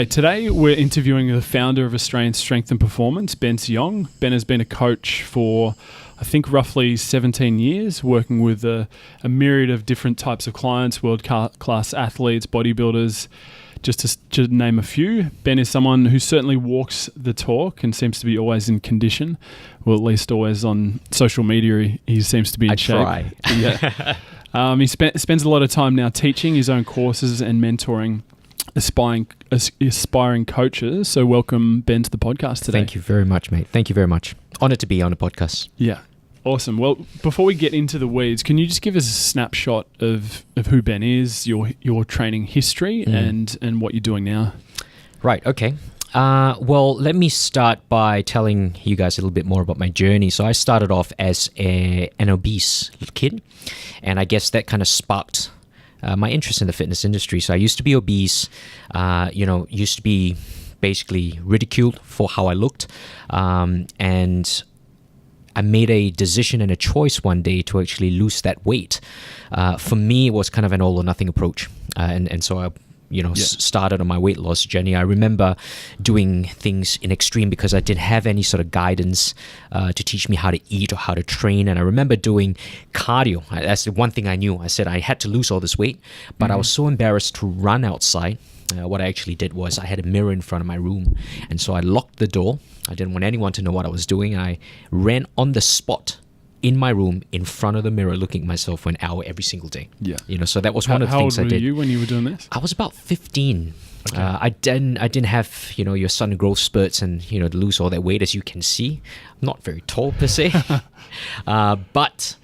Okay, today we're interviewing the founder of Australian Strength and Performance, Ben Siong. Ben has been a coach for, I think, roughly 17 years, working with a myriad of different types of clients, world-class athletes, bodybuilders, just to name a few. Ben is someone who certainly walks the talk and seems to be always in condition, or at least always on social media. He seems to be in shape. I try. Yeah. He spends a lot of time now teaching his own courses and mentoring aspiring coaches. So welcome, Ben, to the podcast today. Thank you very much, mate. Thank you very much. Honored to be on a podcast. Yeah. Awesome. Well, before we get into the weeds, can you just give us a snapshot of who Ben is, your training history, and what you're doing now? Right. Okay. Well, let me start by telling you guys a little bit more about my journey. So I started off as an obese kid, and I guess that kind of sparked my interest in the fitness industry. So I used to be obese, used to be basically ridiculed for how I looked, and I made a decision and a choice one day to actually lose that weight. For me, it was kind of an all or nothing approach. And so I started on my weight loss journey. I remember doing things in extreme because I didn't have any sort of guidance to teach me how to eat or how to train. And I remember doing cardio. That's the one thing I knew. I said I had to lose all this weight, but I was so embarrassed to run outside. What I actually did was I had a mirror in front of my room, and so I locked the door. I didn't want anyone to know what I was doing. I ran on the spot in my room in front of the mirror, looking at myself for an hour every single day. Yeah, so that was one of the things I did. How old were you when you were doing this? I was about 15. Okay. I didn't have your sudden growth spurts and to lose all that weight, as you can see. I'm not very tall per se, but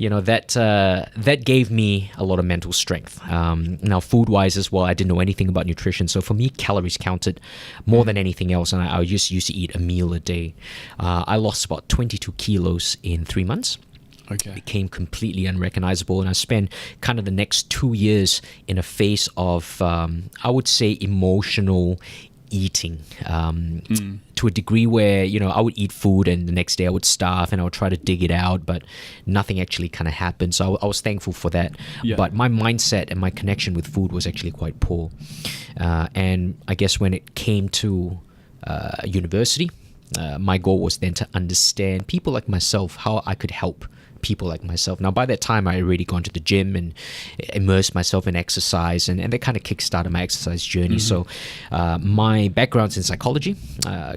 that gave me a lot of mental strength. Now, food-wise as well, I didn't know anything about nutrition. So for me, calories counted more than anything else. And I just used to eat a meal a day. I lost about 22 kilos in 3 months. Okay. Became completely unrecognizable. And I spent kind of the next 2 years in a phase of, I would say, emotional eating to a degree where I would eat food and the next day I would starve and I would try to dig it out, but nothing actually kind of happened. So I was thankful for that. Yeah. But my mindset and my connection with food was actually quite poor. And I guess when it came to university, my goal was then to understand people like myself, how I could help people like myself. Now, by that time, I had already gone to the gym and immersed myself in exercise, and that kind of kickstarted my exercise journey. So my background's in psychology,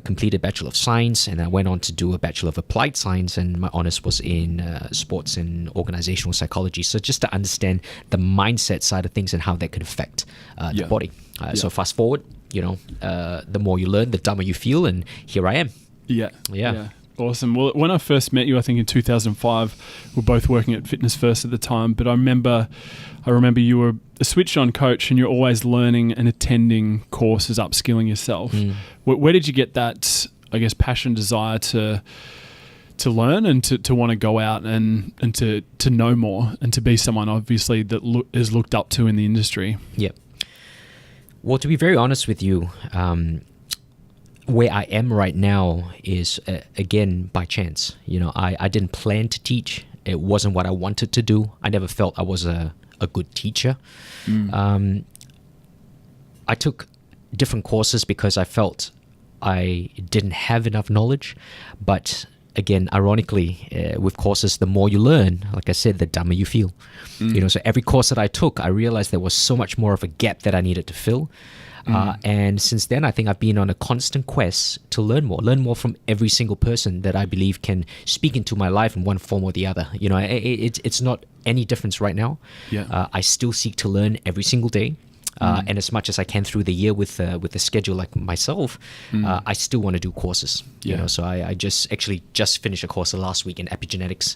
completed Bachelor of Science, and I went on to do a Bachelor of Applied Science, and my honors was in sports and organizational psychology. So just to understand the mindset side of things and how that could affect the body. So fast forward, the more you learn, the dumber you feel, and here I am. Yeah. Awesome. Well, when I first met you, I think in 2005, we were both working at Fitness First at the time, but I remember you were a switched-on coach and you're always learning and attending courses, upskilling yourself. Where did you get that, I guess, passion, desire to learn and to want to go out and to know more and to be someone, obviously, that is looked up to in the industry? Yeah. Well, to be very honest with you, where I am right now is, again, by chance. I didn't plan to teach. It wasn't what I wanted to do. I never felt I was a good teacher. I took different courses because I felt I didn't have enough knowledge. But again, ironically, with courses, the more you learn, like I said, the dumber you feel. So every course that I took, I realized there was so much more of a gap that I needed to fill. And since then, I think I've been on a constant quest to learn more from every single person that I believe can speak into my life in one form or the other. It's not any difference right now. I still seek to learn every single day. And as much as I can through the year with a schedule like myself, I still want to do courses. So I just finished a course last week in epigenetics.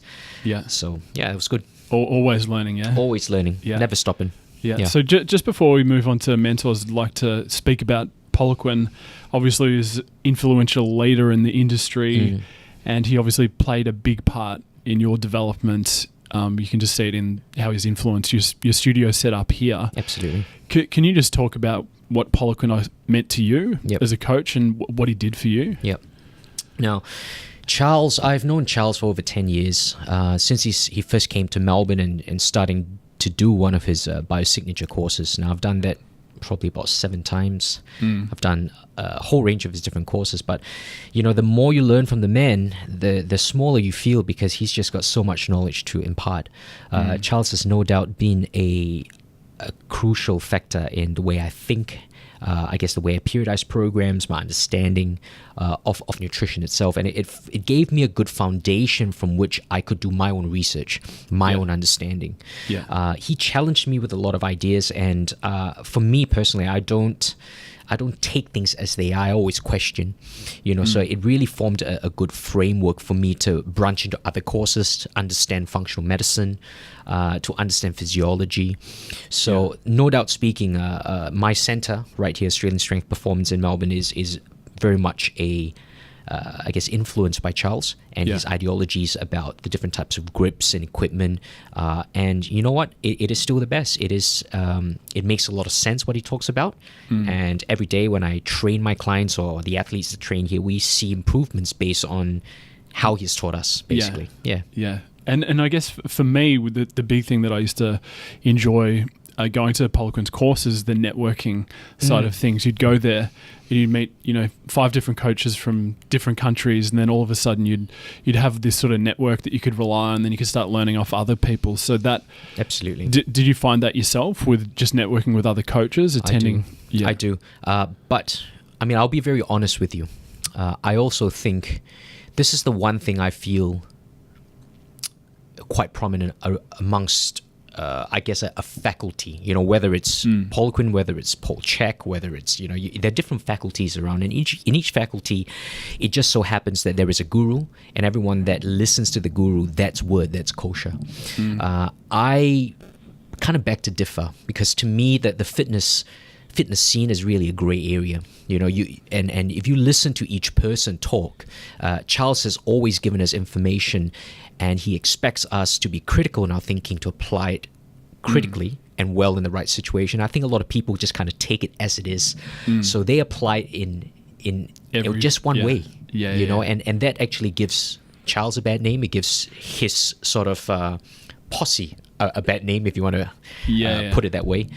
So it was good. Always learning. Always learning. Never stopping. Yeah. So just before we move on to mentors, I'd like to speak about Poliquin. Obviously, he's an influential leader in the industry, and he obviously played a big part in your development. You can just see it in how he's influenced your studio set up here. Absolutely. Can you just talk about what Poliquin meant to you as a coach and what he did for you? Yep. Now, Charles, I've known Charles for over 10 years, since he first came to Melbourne and starting to do one of his BioSignature courses. Now, I've done that probably about 7 times. I've done a whole range of his different courses, but the more you learn from the man, the smaller you feel, because he's just got so much knowledge to impart. Charles has no doubt been a crucial factor in the way I think, I guess the way I periodize programs, my understanding of nutrition itself. And it gave me a good foundation from which I could do my own research, my own understanding. He challenged me with a lot of ideas, and for me personally, I don't take things as they are. I always question, so it really formed a good framework for me to branch into other courses, to understand functional medicine, to understand physiology. So no doubt speaking, my center right here, Australian Strength Performance in Melbourne, is very much I guess, influenced by Charles and his ideologies about the different types of grips and equipment. And you know what? It is still the best. It makes a lot of sense what he talks about. And every day when I train my clients or the athletes that train here, we see improvements based on how he's taught us, basically. Yeah. And I guess for me, the big thing that I used to enjoy going to Poliquin's courses, the networking side of things. You'd go there and you'd meet, 5 different coaches from different countries, and then all of a sudden you'd have this sort of network that you could rely on, and then you could start learning off other people. So that absolutely. Did you find that yourself with just networking with other coaches, attending? I do. But I mean, I'll be very honest with you. I also think this is the one thing I feel quite prominent amongst I guess a faculty, whether it's Poliquin, whether it's Paul Chek, whether it's, there are different faculties around. And in each faculty, it just so happens that there is a guru, and everyone that listens to the guru, that's kosher. I kind of beg to differ, because to me that the fitness scene is really a gray area. And if you listen to each person talk, Charles has always given us information, and he expects us to be critical in our thinking, to apply it critically and well in the right situation. I think a lot of people just kind of take it as it is. So they apply it in just one way, and that actually gives Charles a bad name. It gives his sort of posse a bad name, if you want to put it that way.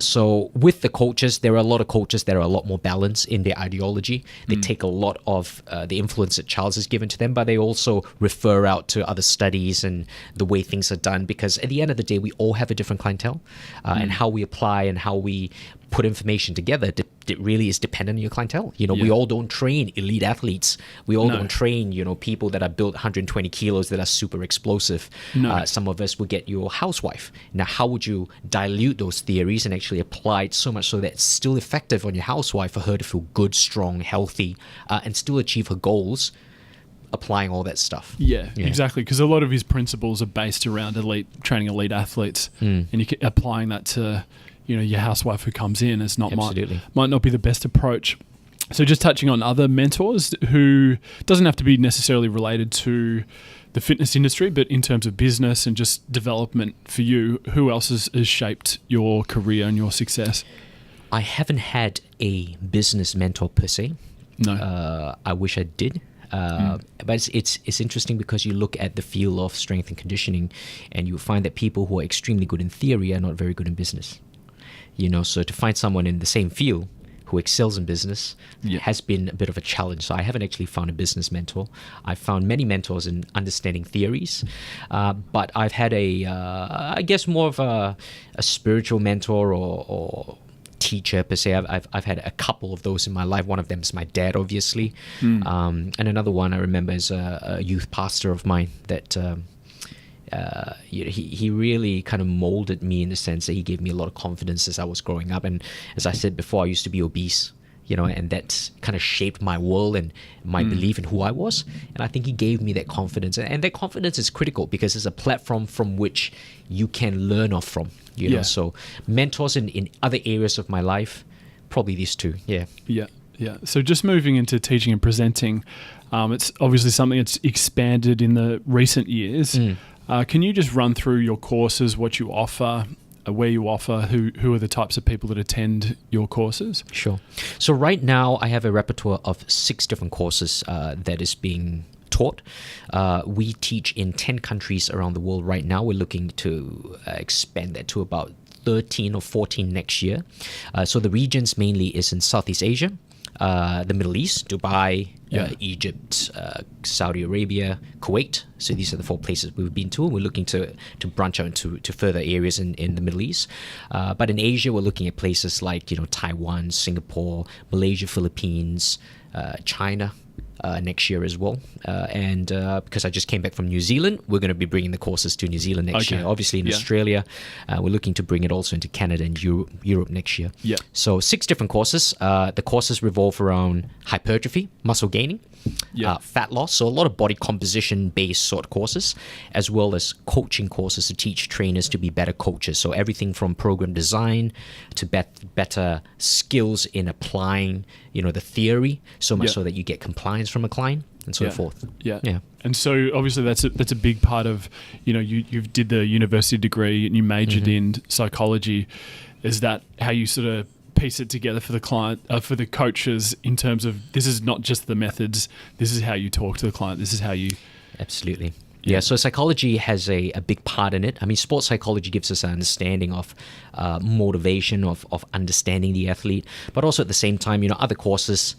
So with the coaches, there are a lot of coaches that are a lot more balanced in their ideology. They take a lot of the influence that Charles has given to them, but they also refer out to other studies and the way things are done, because at the end of the day, we all have a different clientele, and how we apply and how we put information together, it really is dependent on your clientele. We all don't train elite athletes. We all don't train, people that are built 120 kilos that are super explosive. Some of us will get your housewife. Now, how would you dilute those theories and actually apply it so much so that it's still effective on your housewife, for her to feel good, strong, healthy, and still achieve her goals, applying all that stuff? Yeah. Exactly. Because a lot of his principles are based around training elite athletes, and applying that to your housewife who comes in is might not be the best approach. So just touching on other mentors who doesn't have to be necessarily related to the fitness industry, but in terms of business and just development for you, who else has shaped your career and your success? I haven't had a business mentor per se. No. I wish I did. But it's interesting, because you look at the field of strength and conditioning, and you find that people who are extremely good in theory are not very good in business. So to find someone in the same field who excels in business has been a bit of a challenge. So I haven't actually found a business mentor. I've found many mentors in understanding theories, but I've had I guess more of a spiritual mentor or teacher per se. I've had a couple of those in my life. One of them is my dad, obviously, and another one I remember is a youth pastor of mine that he really kind of molded me, in the sense that he gave me a lot of confidence as I was growing up. And as I said before, I used to be obese, and that kind of shaped my world and my belief in who I was. And I think he gave me that confidence, and that confidence is critical, because it's a platform from which you can learn off from, So mentors in other areas of my life, probably these two. Yeah. So just moving into teaching and presenting, it's obviously something that's expanded in the recent years. Can you just run through your courses, what you offer, where you offer, who are the types of people that attend your courses? Sure. So right now I have a repertoire of 6 different courses that is being taught. We teach in 10 countries around the world right now. We're looking to expand that to about 13 or 14 next year. So the regions mainly is in Southeast Asia, the Middle East, Dubai, Egypt, Saudi Arabia, Kuwait. So these are the 4 places we've been to. We're looking to branch out into further areas in the Middle East. But in Asia, we're looking at places like Taiwan, Singapore, Malaysia, Philippines, China. Next year as well. And because I just came back from New Zealand, we're going to be bringing the courses to New Zealand next year. Obviously in Australia, we're looking to bring it also into Canada and Europe next year. Yeah. So 6 different courses. The courses revolve around hypertrophy, muscle gaining, fat loss, so a lot of body composition based sort of courses, as well as coaching courses to teach trainers to be better coaches. So everything from program design to better skills in applying the theory, so much so that you get compliance from a client and so forth. And so obviously that's a big part of you did the university degree and you majored in psychology. Is that how you sort of piece it together for the client, for the coaches, in terms of this is not just the methods, this is how you talk to the client, this is how you... Absolutely. Yeah, so psychology has a big part in it. I mean, sports psychology gives us an understanding of motivation, of understanding the athlete, but also at the same time, other courses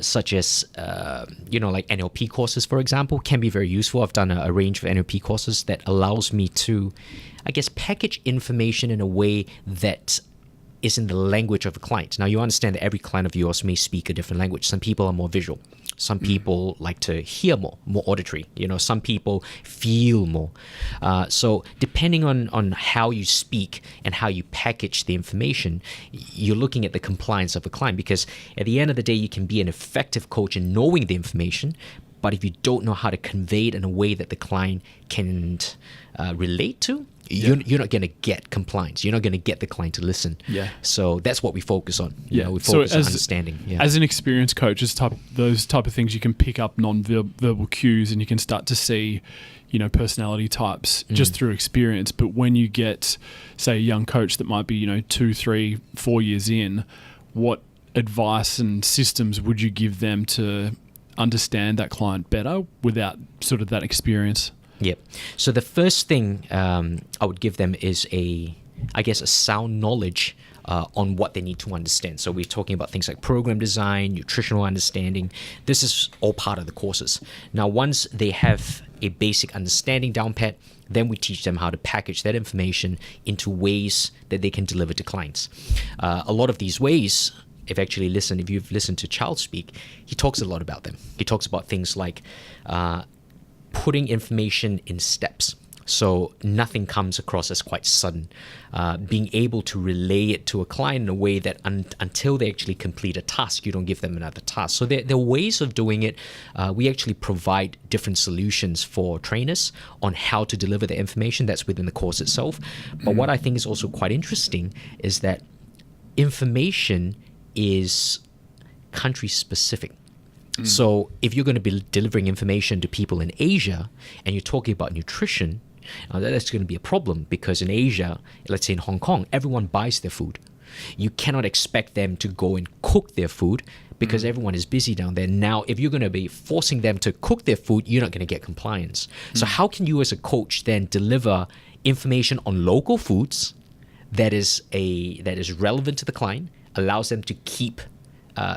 such as, like NLP courses, for example, can be very useful. I've done a range of NLP courses that allows me to, package information in a way that is in the language of a client. Now, you understand that every client of yours may speak a different language. Some people are more visual. Some people like to hear more auditory. Some people feel more. So depending on how you speak and how you package the information, you're looking at the compliance of a client, because at the end of the day, you can be an effective coach in knowing the information, but if you don't know how to convey it in a way that the client can relate to, you're not going to get compliance. You're not going to get the client to listen. Yeah. So that's what we focus on. We focus on understanding. Yeah. As an experienced coach, those type of things, you can pick up non-verbal cues and you can start to see, personality types just through experience. But when you get, say, a young coach that might be, 2, 3, 4 years in, what advice and systems would you give them to understand that client better without sort of that experience? Yep. So the first thing I would give them is a sound knowledge on what they need to understand. So we're talking about things like program design, nutritional understanding. This is all part of the courses. Now, once they have a basic understanding down pat, then we teach them how to package that information into ways that they can deliver to clients. A lot of these ways, if you've listened to Charles speak, he talks a lot about them. He talks about things like putting information in steps, so nothing comes across as quite sudden. Being able to relay it to a client in a way that until they actually complete a task, you don't give them another task. So there are ways of doing it. We actually provide different solutions for trainers on how to deliver the information that's within the course itself. But what I think is also quite interesting is that information is country specific. So if you're going to be delivering information to people in Asia and you're talking about nutrition, that's going to be a problem, because in Asia, let's say in Hong Kong, everyone buys their food. You cannot expect them to go and cook their food because everyone is busy down there. Now, if you're going to be forcing them to cook their food, you're not going to get compliance. So how can you as a coach then deliver information on local foods that is relevant to the client, allows them to keep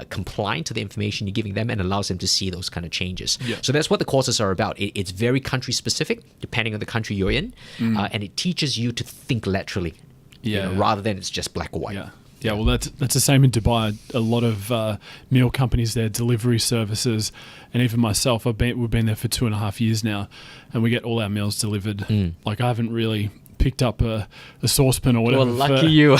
compliant to the information you're giving them, and allows them to see those kind of changes. So that's what the courses are about. It's very country specific, depending on the country you're in, and it teaches you to think laterally, rather than it's just black or white. Yeah, well, that's the same in Dubai. A lot of meal companies there, delivery services, and even myself, we've been there for 2.5 years now, and we get all our meals delivered. Like, I haven't really picked up a saucepan or whatever. Well, lucky you.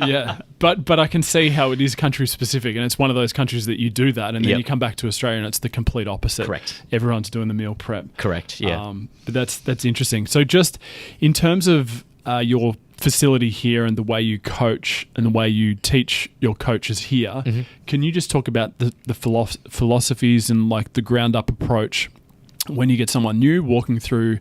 Yeah, but I can see how it is country specific, and it's one of those countries that you do that, and then you come back to Australia and it's the complete opposite. Correct. Everyone's doing the meal prep. Correct. Yeah. But that's interesting. So just in terms of your facility here and the way you coach and the way you teach your coaches here, can you just talk about the philosophies and like the ground up approach when you get someone new walking through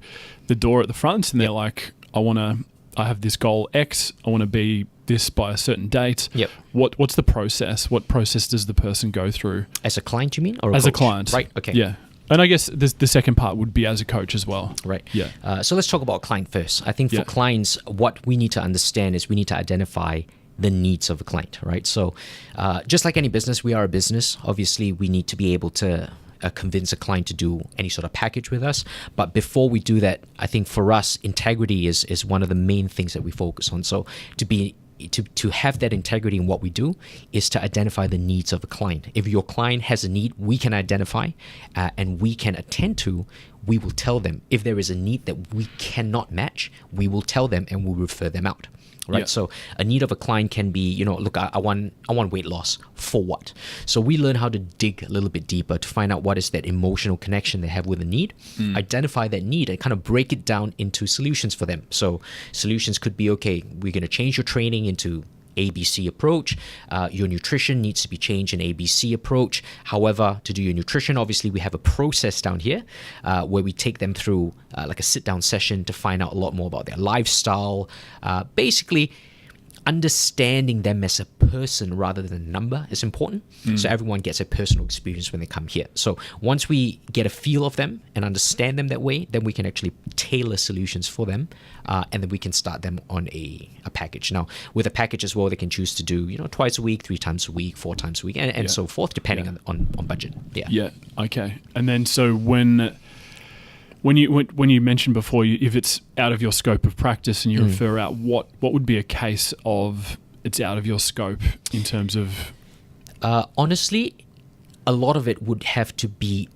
the door at the front and they're like, I have this goal X, I want to be this by a certain date. What's the process? What process does the person go through? As a client, you mean? Or as a client. Right, okay. Yeah. And I guess the second part would be as a coach as well. Right. Yeah. So let's talk about client first. I think for clients, what we need to understand is we need to identify the needs of a client, right? So just like any business, we are a business. Obviously, we need to be able to convince a client to do any sort of package with us. But before we do that, I think for us, integrity is one of the main things that we focus on. So to have that integrity in what we do is to identify the needs of a client. If your client has a need we can identify and we can attend to, we will tell them. If there is a need that we cannot match, we will tell them and we'll refer them out. Right. Yeah. So a need of a client can be, look, I want weight loss. For what? So we learn how to dig a little bit deeper to find out what is that emotional connection they have with a need, identify that need and kind of break it down into solutions for them. So solutions could be, okay, we're going to change your training into ABC approach. Your nutrition needs to be changed in ABC approach. However, to do your nutrition, obviously we have a process down here where we take them through like a sit-down session to find out a lot more about their lifestyle. Basically, understanding them as a person rather than a number is important. So everyone gets a personal experience when they come here. So once we get a feel of them and understand them that way, then we can actually tailor solutions for them, and then we can start them on a package. Now, with a package as well, they can choose to do twice a week, 3 times a week, 4 times a week, and so forth, depending on budget. Yeah. Okay. And then so when you mentioned before, if it's out of your scope of practice and you refer out, what would be a case of it's out of your scope in terms of? Honestly, a lot of it would have to be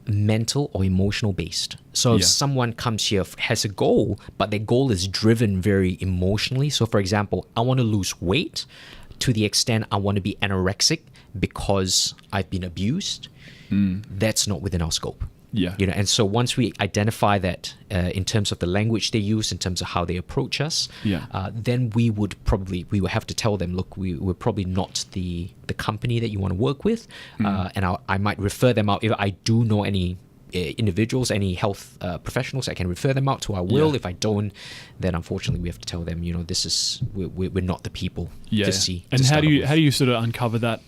mental or emotional based. So if someone comes here, has a goal, but their goal is driven very emotionally. So for example, I want to lose weight to the extent I want to be anorexic because I've been abused. That's not within our scope. Yeah. And so once we identify that in terms of the language they use, in terms of how they approach us, then we would have to tell them, look, we're probably not the company that you want to work with. And I might refer them out. If I do know any individuals, any health professionals, I can refer them out to. I will. If I don't, then unfortunately we have to tell them, we're not the people to see. And how do you sort of uncover that?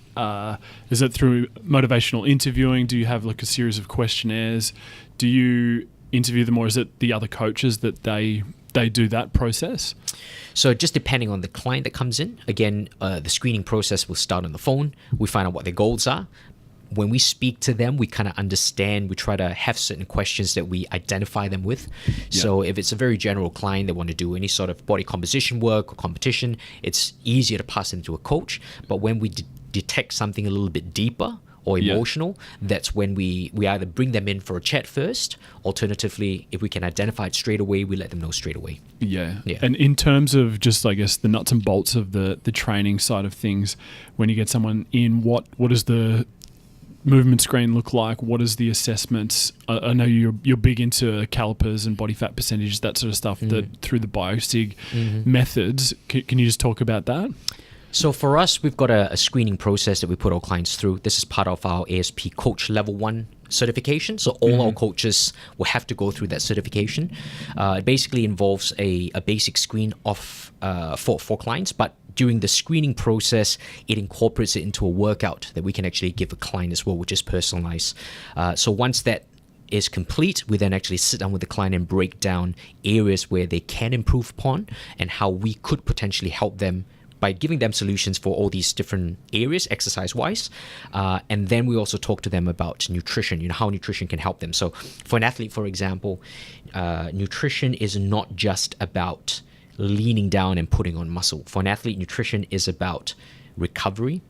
Is it through motivational interviewing? Do you have like a series of questionnaires? Do you interview them, or is it the other coaches that they do that process? So just depending on the client that comes in, again, the screening process will start on the phone. We find out what their goals are. When we speak to them, we kind of understand, we try to have certain questions that we identify them with. So if it's a very general client that want to do any sort of body composition work or competition, it's easier to pass them to a coach. But when we detect something a little bit deeper or emotional, that's when we either bring them in for a chat first. Alternatively, if we can identify it straight away, we let them know straight away. Yeah. And in terms of just, I guess, the nuts and bolts of the training side of things, when you get someone in, what is the movement screen look like? What is the assessments? I know you're big into calipers and body fat percentage, that sort of stuff, that through the BioSig methods. Can you just talk about that? So for us, we've got a screening process that we put our clients through. This is part of our ASP Coach Level 1 certification. So all our coaches will have to go through that certification. It basically involves a basic screen for clients, but during the screening process, it incorporates it into a workout that we can actually give a client as well, which is personalized. So once that is complete, we then actually sit down with the client and break down areas where they can improve upon and how we could potentially help them by giving them solutions for all these different areas, exercise-wise. And then we also talk to them about nutrition, how nutrition can help them. So for an athlete, for example, nutrition is not just about leaning down and putting on muscle. For an athlete, nutrition is about recovery.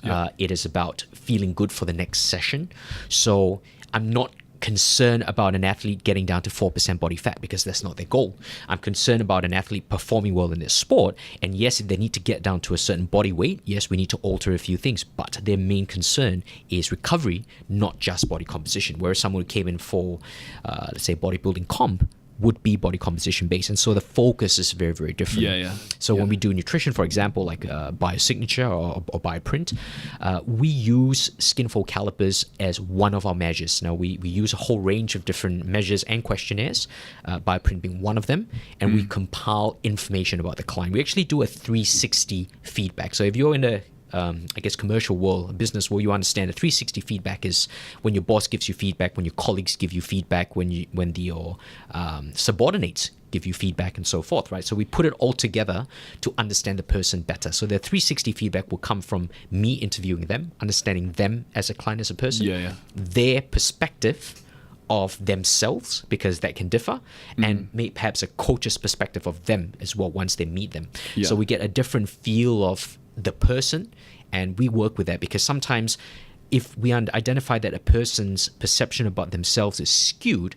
It is about feeling good for the next session. So I'm not concerned about an athlete getting down to 4% body fat because that's not their goal. I'm concerned about an athlete performing well in their sport. And yes, if they need to get down to a certain body weight, yes, we need to alter a few things. But their main concern is recovery, not just body composition. Whereas someone who came in for, let's say, bodybuilding comp, would be body composition based, and so the focus is very, very different. So when we do nutrition, for example, like BioSignature or BioPrint, we use skinfold calipers as one of our measures. Now we use a whole range of different measures and questionnaires, BioPrint being one of them, and we compile information about the client. We actually do a 360 feedback. So if you're in I guess, commercial world, business world, you understand that 360 feedback is when your boss gives you feedback, when your colleagues give you feedback, when your subordinates give you feedback, and so forth, right? So we put it all together to understand the person better. So the 360 feedback will come from me interviewing them, understanding them as a client, as a person, their perspective of themselves, because that can differ, and perhaps a coach's perspective of them as well once they meet them. So we get a different feel of the person, and we work with that, because sometimes if we identify that a person's perception about themselves is skewed,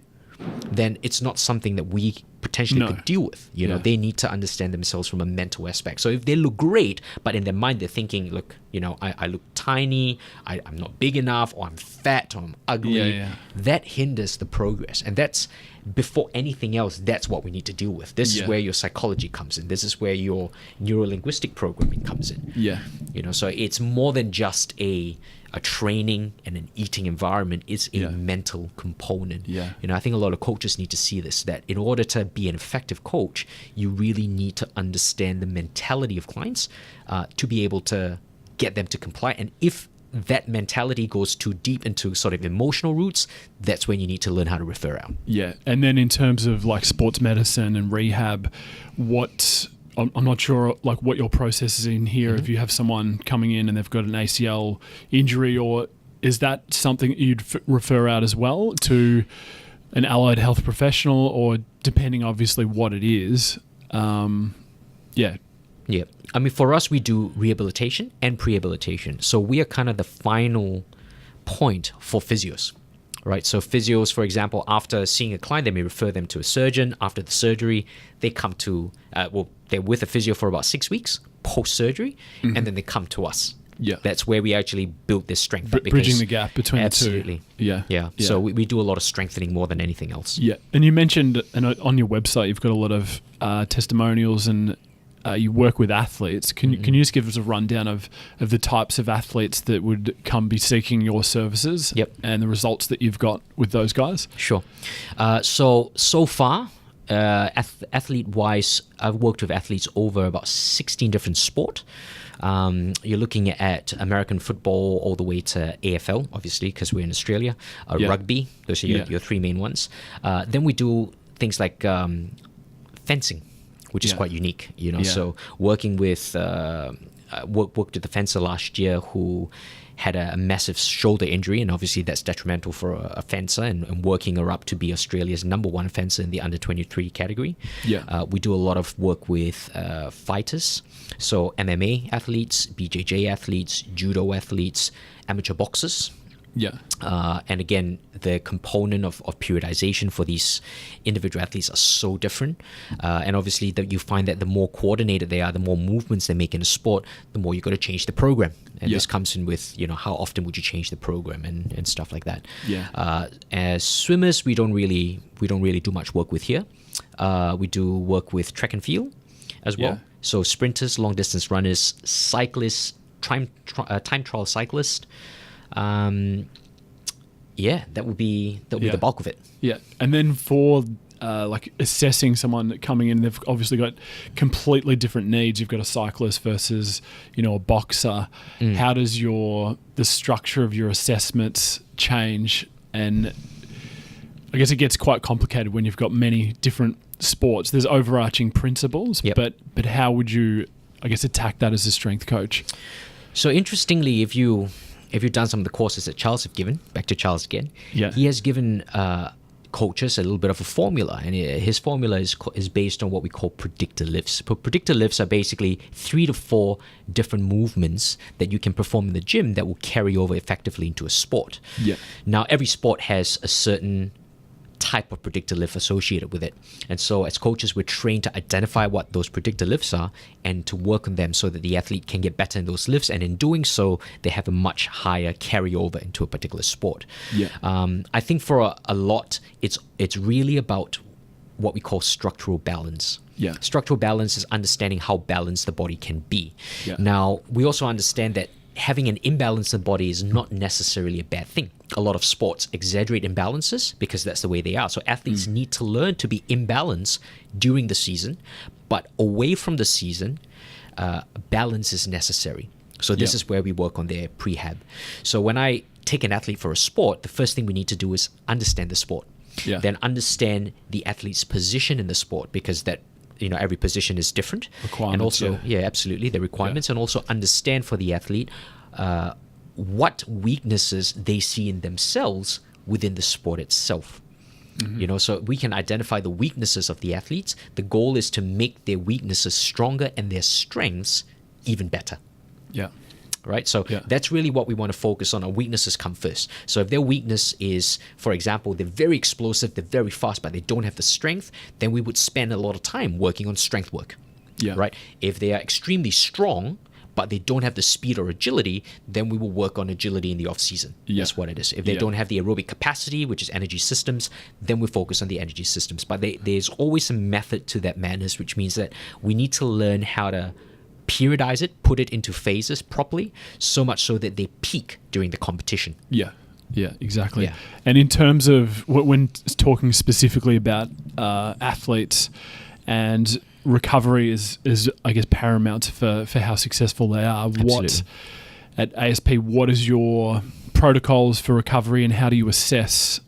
then it's not something that we potentially could deal with. You know, they need to understand themselves from a mental aspect. So if they look great, but in their mind they're thinking, look, you know, I look tiny, I'm not big enough, or I'm fat, or I'm ugly, that hinders the progress. And that's, before anything else, that's what we need to deal with. This is where your psychology comes in. This is where your neuro-linguistic programming comes in. You know, so it's more than just a training and an eating environment. It's a mental component. You know, I think a lot of coaches need to see this, that in order to be an effective coach, you really need to understand the mentality of clients to be able to get them to comply. And if that mentality goes too deep into sort of emotional roots, that's when you need to learn how to refer out. And then in terms of like sports medicine and rehab, I'm not sure like what your process is in here. If you have someone coming in and they've got an ACL injury, or is that something you'd refer out as well to an allied health professional, or depending obviously what it is? I mean, for us, we do rehabilitation and prehabilitation. So we are kind of the final point for physios, right? So physios, for example, after seeing a client, they may refer them to a surgeon. After the surgery, they come to, they're with a physio for about 6 weeks post-surgery, and then they come to us. That's where we actually build this strength. Bridging the gap between the two. So we do a lot of strengthening more than anything else. And you mentioned, and on your website, you've got a lot of testimonials, and you work with athletes. Can you just give us a rundown of the types of athletes that would come be seeking your services and the results that you've got with those guys? Sure. So far, athlete-wise, I've worked with athletes over about 16 different sport. You're looking at American football all the way to AFL, obviously, because we're in Australia. Rugby, those are your three main ones. Then we do things like fencing, which is quite unique, you know. So working with worked with a fencer last year who had a massive shoulder injury, and obviously that's detrimental for a fencer, and working her up to be Australia's #1 fencer in the under-23 category. We do a lot of work with fighters, so MMA athletes, BJJ athletes, judo athletes, amateur boxers. And again, the component of periodization for these individual athletes are so different. And obviously, that you find that the more coordinated they are, the more movements they make in a sport, the more you've got to change the program. And this comes in with, you know, how often would you change the program and stuff like that. As swimmers, we don't really do much work with here. We do work with track and field as well. So sprinters, long distance runners, cyclists, time trial cyclists. That would be the bulk of it. And then for like assessing someone coming in, they've obviously got completely different needs. You've got a cyclist versus, you know, a boxer. How does the structure of your assessments change? And I guess it gets quite complicated when you've got many different sports. There's overarching principles, but how would you, I guess, attack that as a strength coach? So interestingly, if you've done some of the courses that Charles have given, back to Charles again, he has given coaches a little bit of a formula, and his formula is based on what we call predictor lifts. Predictor lifts are basically 3 to 4 different movements that you can perform in the gym that will carry over effectively into a sport. Now, every sport has a certain type of predictor lift associated with it. And so as coaches, we're trained to identify what those predictor lifts are and to work on them so that the athlete can get better in those lifts. And in doing so, they have a much higher carryover into a particular sport. I think for a lot, it's really about what we call structural balance. Structural balance is understanding how balanced the body can be. Now, we also understand that having an imbalance in the body is not necessarily a bad thing. A lot of sports exaggerate imbalances because that's the way they are. So athletes need to learn to be imbalanced during the season, but away from the season, balance is necessary. So this is where we work on their prehab. So when I take an athlete for a sport, the first thing we need to do is understand the sport. Yeah. Then understand the athlete's position in the sport, because that, every position is different. Requirements, and also, absolutely, the requirements, and also understand for the athlete what weaknesses they see in themselves within the sport itself. So we can identify the weaknesses of the athletes. The goal is to make their weaknesses stronger and their strengths even better. Yeah. Right? So that's really what we want to focus on. Our weaknesses come first. So if their weakness is, for example, they're very explosive, they're very fast, but they don't have the strength, then we would spend a lot of time working on strength work. Yeah. Right? If they are extremely strong, but they don't have the speed or agility, then we will work on agility in the off season. Yeah. That's what it is. If they don't have the aerobic capacity, which is energy systems, then we focus on the energy systems. But there's always a method to that madness, which means that we need to learn how to periodize it, put it into phases properly, so much so that they peak during the competition. Yeah, exactly. Yeah. And in terms of when talking specifically about athletes, and recovery is I guess paramount for how successful they are. Absolutely. What at ASP, what is your protocols for recovery, and how do you assess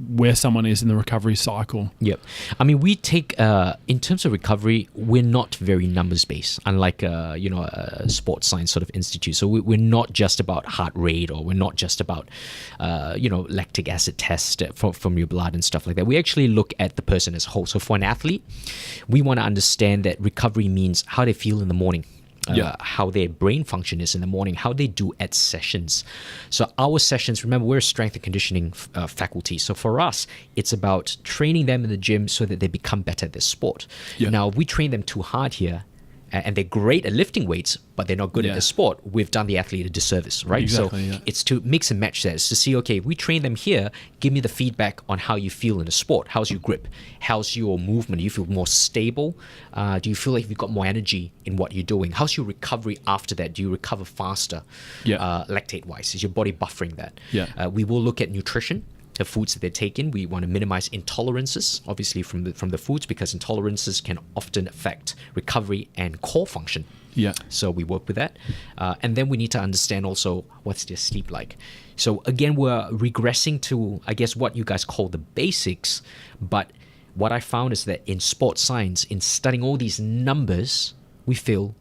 where someone is in the recovery cycle? Yep. I mean, we take, in terms of recovery, we're not very numbers-based, unlike, a sports science sort of institute. So we're not just about heart rate, or we're not just about, lactic acid test from your blood and stuff like that. We actually look at the person as a whole. So for an athlete, we want to understand that recovery means how they feel in the morning. How their brain function is in the morning, how they do at sessions. So our sessions, remember, we're a strength and conditioning faculty. So for us, it's about training them in the gym so that they become better at their sport. Yeah. Now, if we train them too hard here, and they're great at lifting weights, but they're not good at the sport, we've done the athlete a disservice, right? Exactly, so it's to mix and match that. It's to see, okay, if we train them here, give me the feedback on how you feel in the sport. How's your grip? How's your movement? Do you feel more stable? Do you feel like you've got more energy in what you're doing? How's your recovery after that? Do you recover faster? Lactate-wise? Is your body buffering that? We will look at nutrition. The foods that they take in, we want to minimize intolerances, obviously from the foods, because intolerances can often affect recovery and core function. Yeah. So we work with that, and then we need to understand also what's their sleep like. So again, we're regressing to, I guess, what you guys call the basics. But what I found is that in sports science, in studying all these numbers, we fail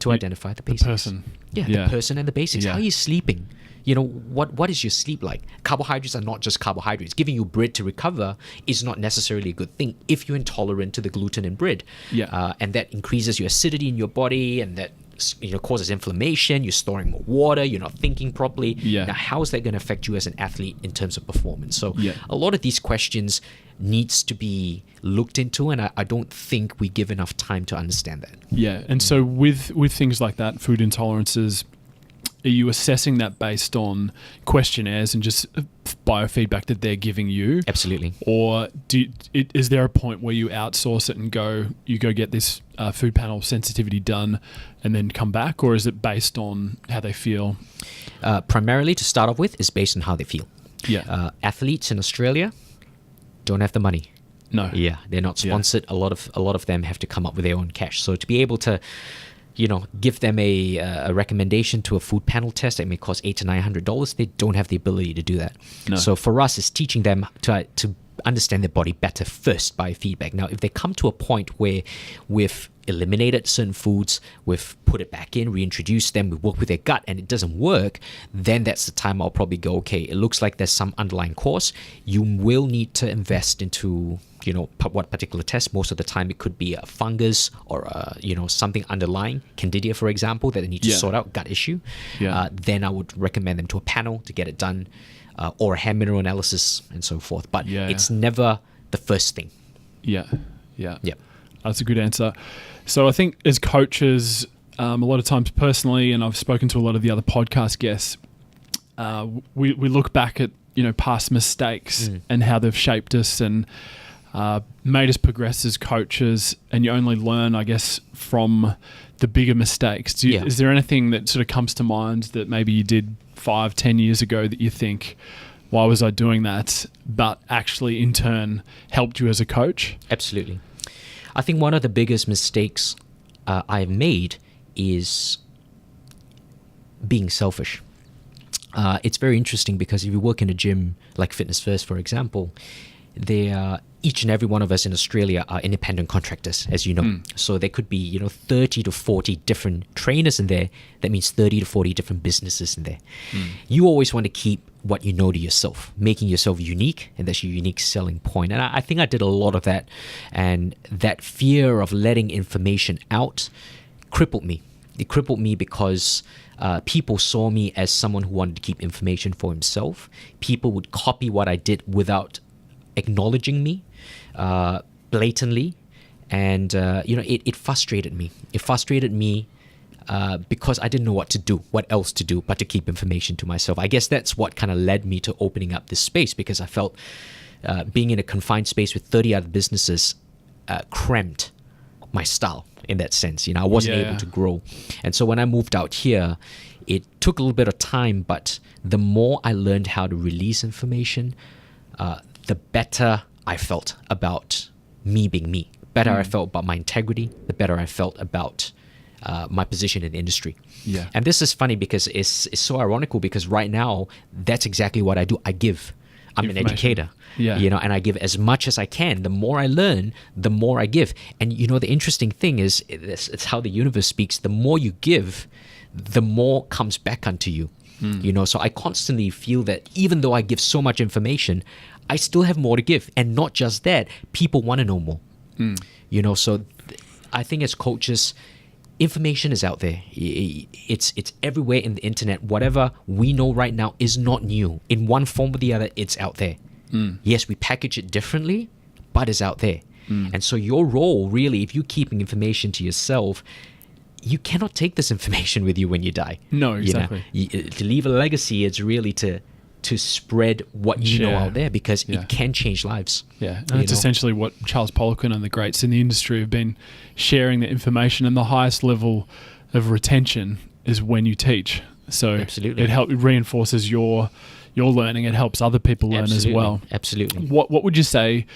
to identify the basics. The person. The person and the basics. Yeah. How are you sleeping? What is your sleep like? Carbohydrates are not just carbohydrates. Giving you bread to recover is not necessarily a good thing if you're intolerant to the gluten in bread. And that increases your acidity in your body, and that causes inflammation. You're storing more water. You're not thinking properly. Now, how is that going to affect you as an athlete in terms of performance? So a lot of these questions needs to be looked into, and I don't think we give enough time to understand that. And so with things like that, food intolerances, are you assessing that based on questionnaires and just biofeedback that they're giving you? Absolutely. Or is there a point where you outsource it and go get this food panel sensitivity done and then come back? Or is it based on how they feel? Primarily, to start off with, is based on how they feel. Athletes in Australia don't have the money. No. They're not sponsored. A lot of them have to come up with their own cash. So to be able to give them a recommendation to a food panel test that may cost $800 to $900, they don't have the ability to do that. No. So for us, it's teaching them to understand their body better first by feedback. Now, if they come to a point where we've eliminated certain foods, we've put it back in, reintroduced them, we work with their gut, and it doesn't work, then that's the time I'll probably go, okay, it looks like there's some underlying cause. You will need to invest into what particular test. Most of the time it could be a fungus or something underlying, candida for example, that they need to sort out, gut issue. Then I would recommend them to a panel to get it done, or a hair mineral analysis and so forth. But it's never the first thing. That's a good answer. So I think as coaches, a lot of times personally, and I've spoken to a lot of the other podcast guests, we look back at past mistakes and how they've shaped us and made us progress as coaches, and you only learn, I guess, from the bigger mistakes. Is there anything that sort of comes to mind that maybe you did 5-10 years ago that you think, why was I doing that, but actually in turn helped you as a coach? Absolutely. I think one of the biggest mistakes I've made is being selfish. It's very interesting because if you work in a gym like Fitness First, for example, each and every one of us in Australia are independent contractors, as you know. So there could be 30 to 40 different trainers in there. That means 30 to 40 different businesses in there. You always want to keep what you know to yourself, making yourself unique, and that's your unique selling point. And I think I did a lot of that, and that fear of letting information out crippled me. It crippled me because people saw me as someone who wanted to keep information for himself. People would copy what I did without acknowledging me blatantly, and it frustrated me. It frustrated me because I didn't know what else to do but to keep information to myself. I guess that's what kind of led me to opening up this space, because I felt being in a confined space with 30 other businesses cramped my style in that sense. I wasn't able to grow. And so when I moved out here, it took a little bit of time, but the more I learned how to release information, the better I felt about me being me. Better I felt about my integrity, the better I felt about my position in the industry. Yeah. And this is funny because it's so ironical, because right now, that's exactly what I do. I give. I'm an educator, and I give as much as I can. The more I learn, the more I give. And the interesting thing is, it's how the universe speaks. The more you give, the more comes back unto you. So I constantly feel that even though I give so much information, I still have more to give. And not just that, people want to know more. So I think as coaches, information is out there. It's everywhere in the internet. Whatever we know right now is not new. In one form or the other, it's out there. Yes, we package it differently, but it's out there. And so your role, really, if you're keeping information to yourself, you cannot take this information with you when you die. No, exactly. To leave a legacy, it's really to spread what you know out there, because it can change lives. Yeah, and it's essentially what Charles Poliquin and the greats in the industry have been sharing the information, and the highest level of retention is when you teach. So absolutely, it reinforces your learning. It helps other people learn as well. Absolutely. What would you say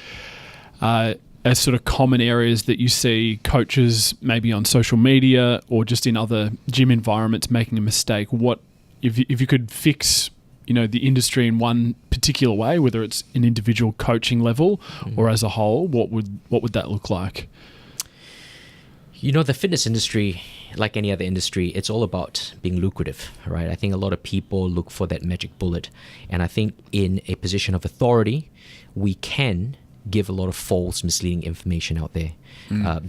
as sort of common areas that you see coaches maybe on social media or just in other gym environments making a mistake? What if you could fix the industry in one particular way, whether it's an individual coaching level or as a whole, what would that look like? The fitness industry, like any other industry, it's all about being lucrative, right? I think a lot of people look for that magic bullet. And I think in a position of authority, we can give a lot of false, misleading information out there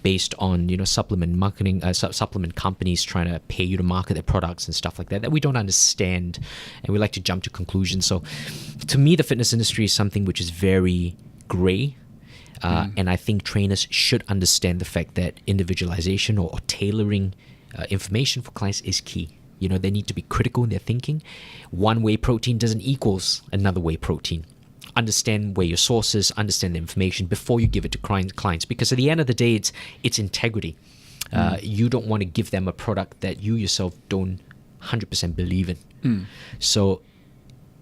based on supplement marketing, supplement companies trying to pay you to market their products and stuff like that we don't understand, and we like to jump to conclusions. So to me, the fitness industry is something which is very gray, and I think trainers should understand the fact that individualization or tailoring information for clients is key. They need to be critical in their thinking. One whey protein doesn't equals another whey protein. Understand where your source is, understand the information before you give it to clients, because at the end of the day, it's integrity. You don't want to give them a product that you yourself don't 100% believe in. So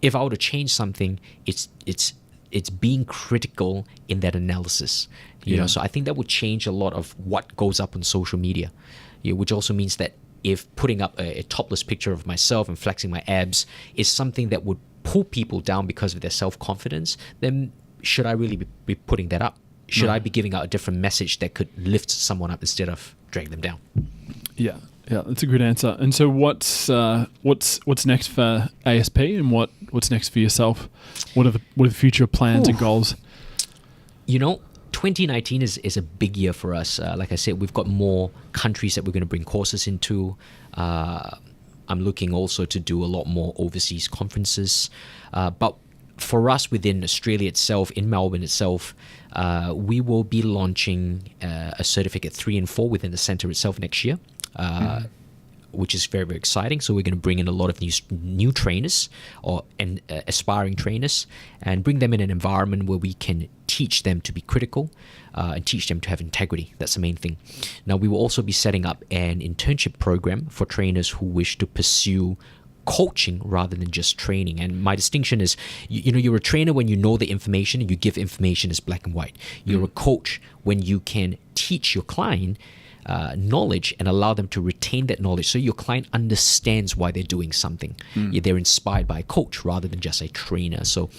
if I were to change something, it's being critical in that analysis. So I think that would change a lot of what goes up on social media, which also means that if putting up a topless picture of myself and flexing my abs is something that would pull people down because of their self-confidence, then should I really be putting that up? Should I be giving out a different message that could lift someone up instead of drag them down? Yeah, that's a good answer. And so what's next for ASP, and what's next for yourself? What are the future plans and goals? 2019 is a big year for us. Like I said, we've got more countries that we're going to bring courses into. I'm looking also to do a lot more overseas conferences. But for us within Australia itself, in Melbourne itself, we will be launching a certificate 3 and 4 within the center itself next year, which is very, very exciting. So we're going to bring in a lot of new trainers and aspiring trainers, and bring them in an environment where we can teach them to be critical and teach them to have integrity. That's the main thing. Now, we will also be setting up an internship program for trainers who wish to pursue coaching rather than just training. And my distinction is, you're a trainer when you know the information and you give information as black and white. You're a coach when you can teach your client knowledge and allow them to retain that knowledge so your client understands why they're doing something. They're inspired by a coach rather than just a trainer. So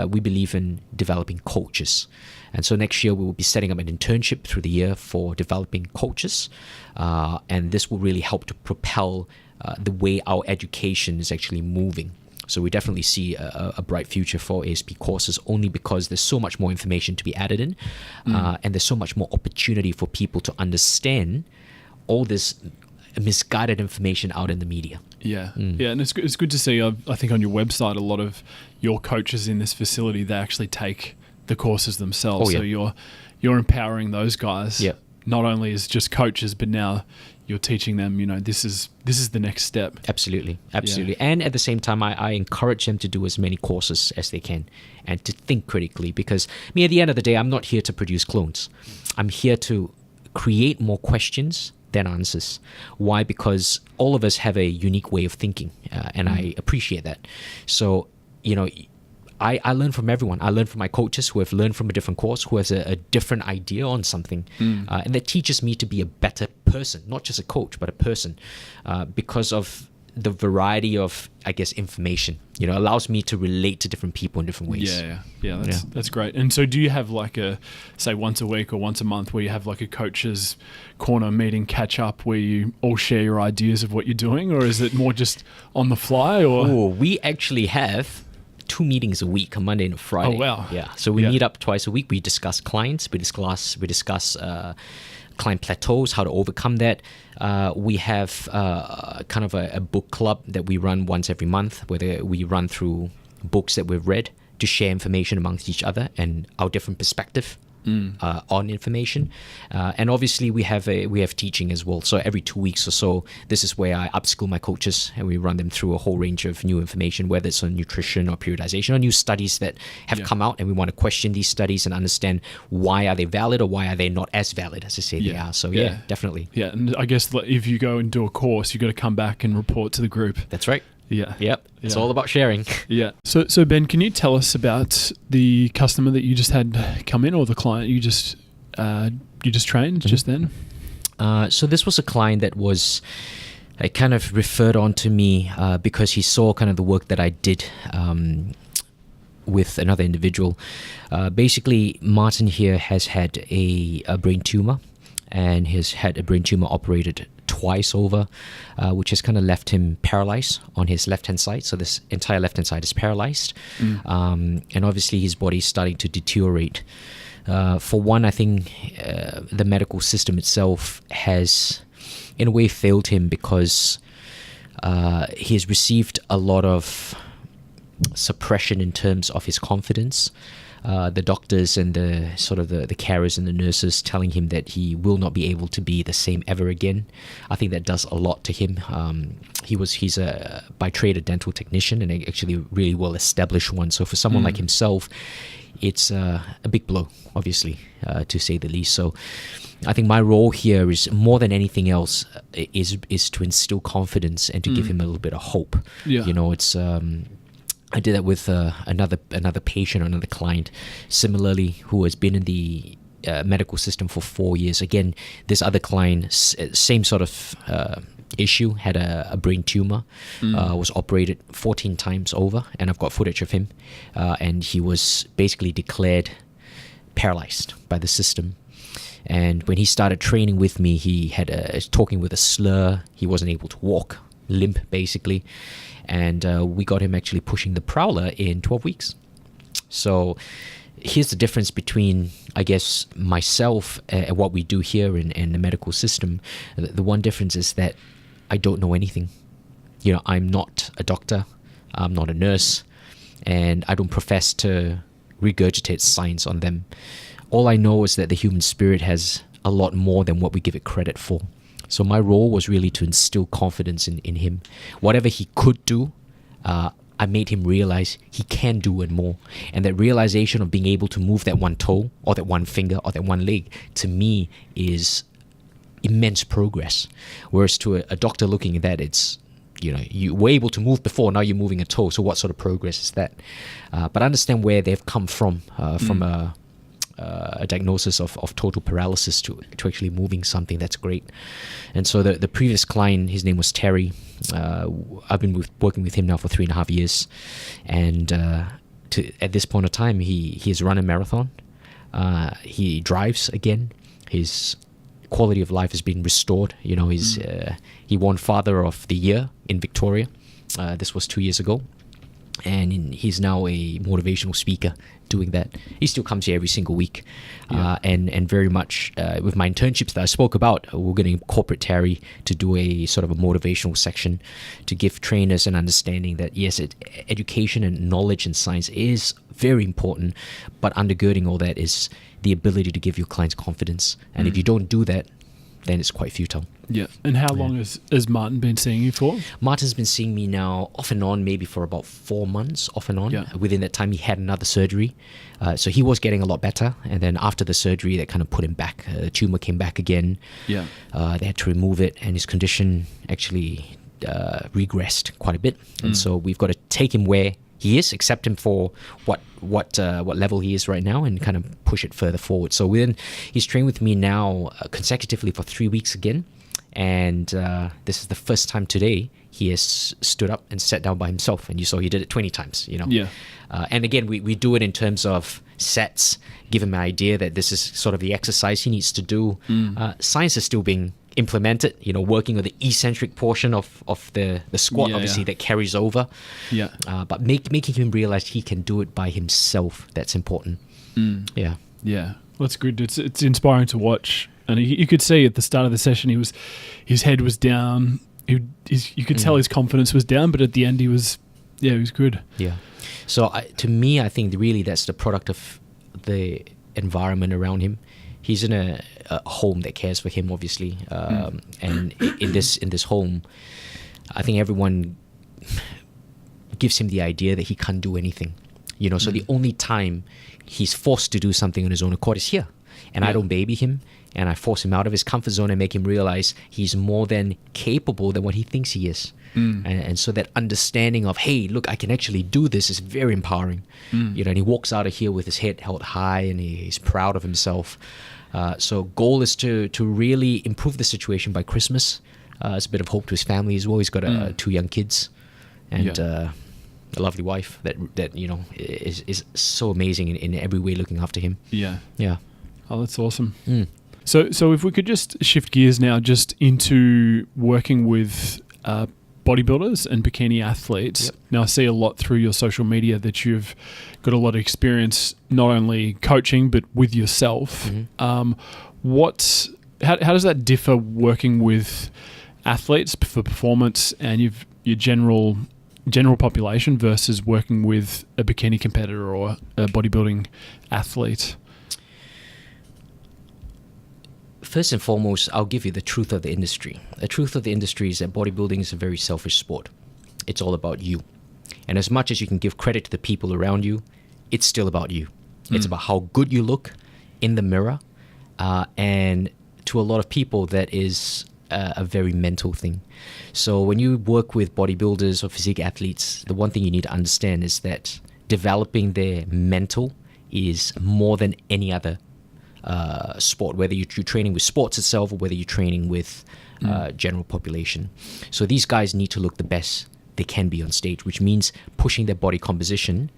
we believe in developing coaches. And so next year we will be setting up an internship through the year for developing coaches. And this will really help to propel the way our education is actually moving. So we definitely see a bright future for ASP courses only because there's so much more information to be added in, and there's so much more opportunity for people to understand all this misguided information out in the media. Yeah, and it's good to see. I think on your website, a lot of your coaches in this facility, they actually take the courses themselves. So you're empowering those guys. Yep. Not only as just coaches, but now you're teaching them, this is the next step. Absolutely. And at the same time, I encourage them to do as many courses as they can and to think critically, because at the end of the day, I'm not here to produce clones. I'm here to create more questions than answers. Why? Because all of us have a unique way of thinking, and I appreciate that. So, I learn from everyone. I learn from my coaches who have learned from a different course, who has a different idea on something. And that teaches me to be a better person, not just a coach, but a person, because of the variety of, I guess, information. Allows me to relate to different people in different ways. Yeah. That's great. And so do you have like say once a week or once a month where you have like a coach's corner meeting catch up where you all share your ideas of what you're doing, or is it more just on the fly? Or we actually have 2 meetings a week, a Monday and a Friday. Oh, wow. Yeah. So we meet up twice a week. We discuss clients. We discuss client plateaus, how to overcome that. We have kind of a book club that we run once every month, where we run through books that we've read to share information amongst each other and our different perspective on information. And obviously we have teaching as well. So every 2 weeks or so, this is where I upskill my coaches and we run them through a whole range of new information, whether it's on nutrition or periodization or new studies that have come out, and we want to question these studies and understand why are they valid or why are they not as valid as they say they are. So definitely. Yeah, and I guess if you go and do a course, you've got to come back and report to the group. That's right. Yeah. Yep. It's all about sharing. Yeah. So Ben, can you tell us about the customer that you just had come in, or the client you just trained just then? So this was a client that was kind of referred on to me because he saw kind of the work that I did with another individual. Basically, Martin here has had a brain tumor, and has had a brain tumor operated twice over, which has kind of left him paralyzed on his left-hand side. So this entire left-hand side is paralyzed. And obviously his body is starting to deteriorate. For one, I think the medical system itself has, in a way, failed him because he has received a lot of suppression in terms of his confidence. The doctors and the carers and the nurses telling him that he will not be able to be the same ever again. I think that does a lot to him. He's by trade a dental technician, and actually a really well established one. So for someone like himself, it's a big blow, obviously, to say the least. So I think my role here is, more than anything else, is to instill confidence and to give him a little bit of hope. It's I did that with another patient, another client, similarly, who has been in the medical system for 4 years. Again, this other client, same sort of issue, had a brain tumor, was operated 14 times over, and I've got footage of him, and he was basically declared paralyzed by the system. And when he started training with me, he had talking with a slur. He wasn't able to walk, limp basically. And we got him actually pushing the prowler in 12 weeks. So here's the difference between, I guess, myself and what we do here in the medical system. The one difference is that I don't know anything. I'm not a doctor. I'm not a nurse. And I don't profess to regurgitate science on them. All I know is that the human spirit has a lot more than what we give it credit for. So my role was really to instill confidence in him. Whatever he could do, I made him realize he can do and more. And that realization of being able to move that one toe or that one finger or that one leg, to me, is immense progress. Whereas to a doctor looking at that, it's, you were able to move before, now you're moving a toe. So what sort of progress is that? But understand where they've come from a diagnosis of total paralysis to actually moving something. That's great. And so the previous client, his name was Terry. I've been working with him now for 3.5 years, and at this point of time, he has run a marathon. He drives again. His quality of life has been restored. You know, he won Father of the Year in Victoria. This was 2 years ago. And he's now a motivational speaker doing that. He still comes here every single week. And very much with my internships that I spoke about, we're going to incorporate Terry to do a sort of a motivational section to give trainers an understanding that, yes, education and knowledge and science is very important, but undergirding all that is the ability to give your clients confidence. And if you don't do that, then it's quite futile. Yeah. And how long has Martin been seeing you for? Martin's been seeing me now off and on, maybe for about 4 months, off and on. Yeah. Within that time, he had another surgery. So he was getting a lot better. And then after the surgery, that kind of put him back. The tumor came back again. Yeah. They had to remove it, and his condition actually regressed quite a bit. And so we've got to take him where he is, accept him for what level he is right now, and kind of push it further forward. So he's trained with me now consecutively for 3 weeks again. And this is the first time today he has stood up and sat down by himself. And you saw he did it 20 times, you know. Yeah. And again, we do it in terms of sets, give him an idea that this is sort of the exercise he needs to do. Science is still being implemented, you know, working on the eccentric portion of the squat, obviously, that carries over. Yeah. But making him realize he can do it by himself, that's important. Yeah. Yeah. Well, that's good. It's inspiring to watch. And you could see at the start of the session, his head was down. You could tell his confidence was down, but at the end he was good. Yeah. So to me, I think really that's the product of the environment around him. He's in a home that cares for him, obviously, and in this home, I think everyone gives him the idea that he can't do anything. You know, so the only time he's forced to do something on his own accord is here, and I don't baby him. And I force him out of his comfort zone and make him realize he's more than capable than what he thinks he is. And so that understanding of, hey, look, I can actually do this is very empowering. You know, and he walks out of here with his head held high, and he's proud of himself. So goal is to really improve the situation by Christmas. It's a bit of hope to his family as well. He's got 2 young kids and a lovely wife that you know is so amazing in every way, looking after him. Yeah. Oh, that's awesome. So if we could just shift gears now just into working with bodybuilders and bikini athletes. Yep. Now, I see a lot through your social media that you've got a lot of experience not only coaching but with yourself. How does that differ working with athletes for performance and your general population versus working with a bikini competitor or a bodybuilding athlete? First and foremost, I'll give you the truth of the industry. The truth of the industry is that bodybuilding is a very selfish sport. It's all about you. And as much as you can give credit to the people around you, it's still about you. It's about how good you look in the mirror. And to a lot of people, that is a very mental thing. So when you work with bodybuilders or physique athletes, the one thing you need to understand is that developing their mental is more than any other sport, whether you're training with sports itself or whether you're training with general population. So these guys need to look the best they can be on stage, which means pushing their body composition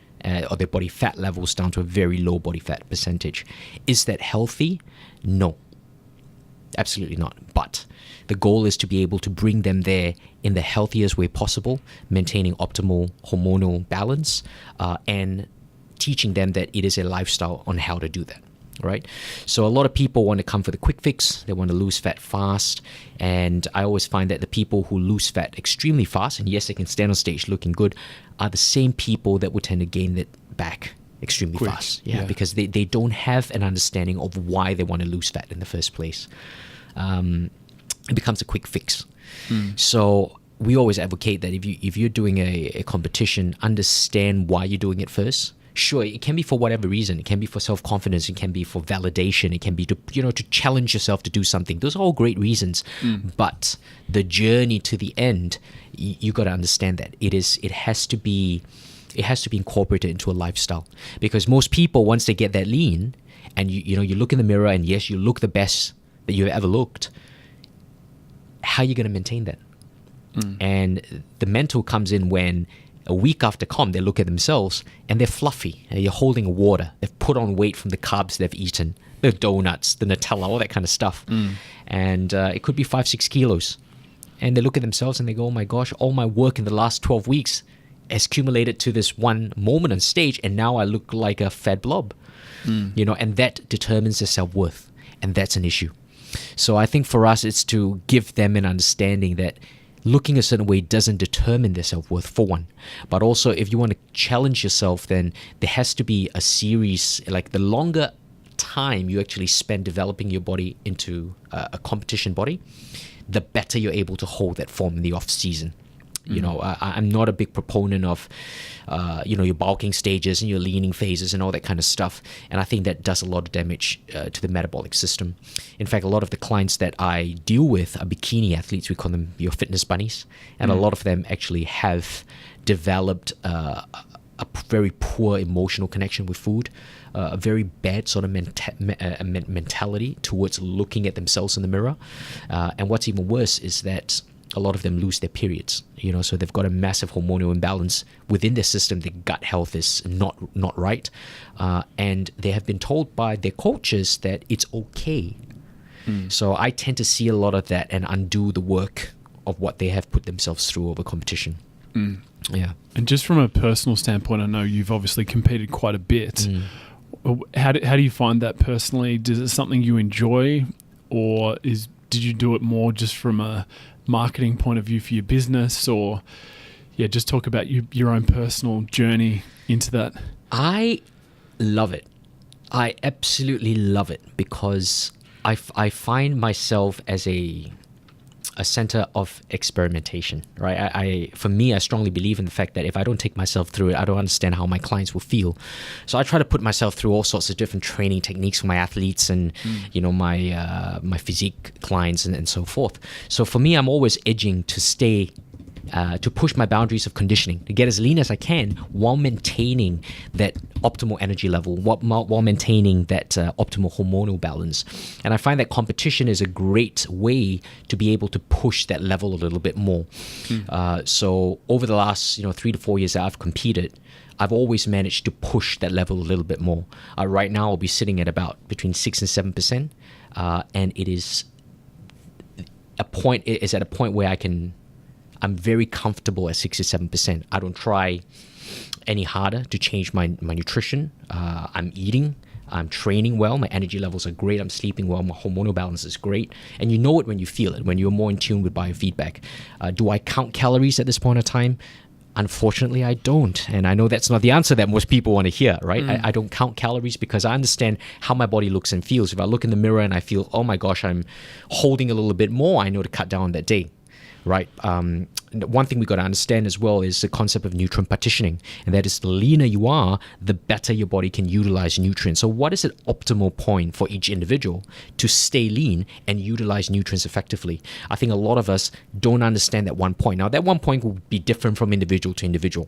or their body fat levels down to a very low body fat percentage. Is that healthy? No, absolutely not. But the goal is to be able to bring them there in the healthiest way possible, maintaining optimal hormonal balance and teaching them that it is a lifestyle on how to do that. Right? So a lot of people want to come for the quick fix. They want to lose fat fast. And I always find that the people who lose fat extremely fast, and yes, they can stand on stage looking good, are the same people that would tend to gain it back extremely fast. Yeah, because they don't have an understanding of why they want to lose fat in the first place. It becomes a quick fix. So we always advocate that if you're doing a competition, understand why you're doing it first. Sure, it can be for whatever reason. It can be for self-confidence. It can be for validation. It can be to challenge yourself to do something. Those are all great reasons. But the journey to the end, you got to understand that it has to be incorporated into a lifestyle. Because most people, once they get that lean and you look in the mirror, and yes, you look the best that you've ever looked, how are you going to maintain that? And the mental comes in when a week after comp, they look at themselves and they're fluffy. You're holding water. They've put on weight from the carbs they've eaten, the donuts, the Nutella, all that kind of stuff. And it could be 5-6 kilos. And they look at themselves and they go, oh my gosh, all my work in the last 12 weeks has accumulated to this one moment on stage, and now I look like a fat blob. And that determines their self-worth. And that's an issue. So I think for us, it's to give them an understanding that looking a certain way doesn't determine their self-worth, for one. But also, if you want to challenge yourself, then there has to be a series, like the longer time you actually spend developing your body into a competition body, the better you're able to hold that form in the off-season. I'm not a big proponent of, your bulking stages and your leaning phases and all that kind of stuff. And I think that does a lot of damage to the metabolic system. In fact, a lot of the clients that I deal with are bikini athletes. We call them your fitness bunnies. And a lot of them actually have developed a very poor emotional connection with food, a very bad sort of mentality towards looking at themselves in the mirror. And what's even worse is that a lot of them lose their periods, so they've got a massive hormonal imbalance within their system. Their gut health is not right. And they have been told by their coaches that it's okay. So I tend to see a lot of that and undo the work of what they have put themselves through over competition. Yeah. And just from a personal standpoint, I know you've obviously competed quite a bit. How do you find that personally? Is it something you enjoy, or did you do it more just from a marketing point of view for your business, or just talk about your own personal journey into that? I love it. I absolutely love it, because I find myself as a center of experimentation, right? For me, I strongly believe in the fact that if I don't take myself through it, I don't understand how my clients will feel. So I try to put myself through all sorts of different training techniques for my athletes and, my physique clients and so forth. So for me, I'm always edging to stay to push my boundaries of conditioning, to get as lean as I can while maintaining that optimal energy level, while maintaining that optimal hormonal balance. And I find that competition is a great way to be able to push that level a little bit more. So over the last 3 to 4 years that I've competed, I've always managed to push that level a little bit more. Right now, I'll be sitting at about between 6 and 7%, and it is at a point where I'm very comfortable at 6 to 7%. I don't try any harder to change my nutrition. I'm eating. I'm training well. My energy levels are great. I'm sleeping well. My hormonal balance is great. And you know it when you feel it, when you're more in tune with biofeedback. Do I count calories at this point in time? Unfortunately, I don't. And I know that's not the answer that most people want to hear, right? I don't count calories because I understand how my body looks and feels. If I look in the mirror and I feel, oh my gosh, I'm holding a little bit more, I know to cut down on that day. Right. One thing we got to understand as well is the concept of nutrient partitioning, and that is the leaner you are, the better your body can utilize nutrients. So what is an optimal point for each individual to stay lean and utilize nutrients effectively? I think a lot of us don't understand that one point. Now, that one point will be different from individual to individual.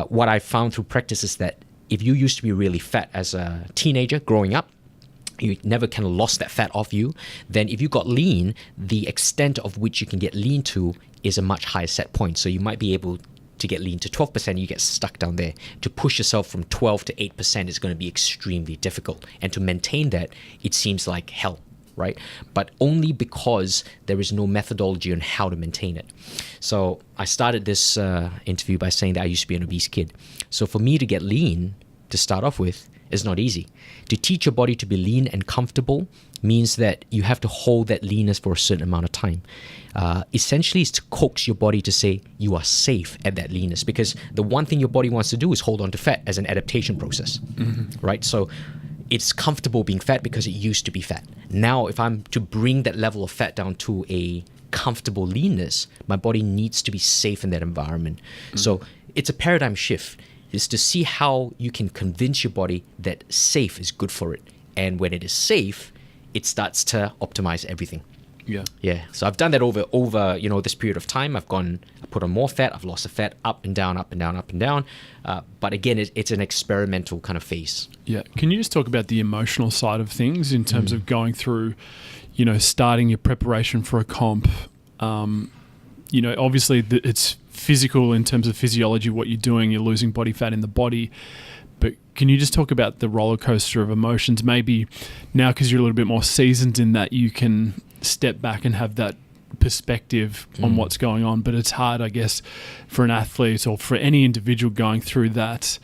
What I found through practice is that if you used to be really fat as a teenager growing up, you never kind of lost that fat off you, then if you got lean, the extent of which you can get lean to is a much higher set point. So you might be able to get lean to 12%, you get stuck down there. To push yourself from 12 to 8% is going to be extremely difficult. And to maintain that, it seems like hell, right? But only because there is no methodology on how to maintain it. So I started this interview by saying that I used to be an obese kid. So for me to get lean, to start off with, is not easy. To teach your body to be lean and comfortable means that you have to hold that leanness for a certain amount of time. Essentially, it's to coax your body to say you are safe at that leanness, because the one thing your body wants to do is hold on to fat as an adaptation process, right? So it's comfortable being fat because it used to be fat. Now, if I'm to bring that level of fat down to a comfortable leanness, my body needs to be safe in that environment. So it's a paradigm shift. Is to see how you can convince your body that safe is good for it. And when it is safe, it starts to optimize everything. Yeah. Yeah, so I've done that over this period of time. I put on more fat, I've lost the fat, up and down, up and down, up and down. But again, it's an experimental kind of phase. Yeah. Can you just talk about the emotional side of things in terms of going through, starting your preparation for a comp? Obviously it's physical in terms of physiology, what you're doing, you're losing body fat in the body. But can you just talk about the roller coaster of emotions? Maybe now, because you're a little bit more seasoned in that, you can step back and have that perspective on what's going on. But it's hard, I guess, for an athlete or for any individual going through that.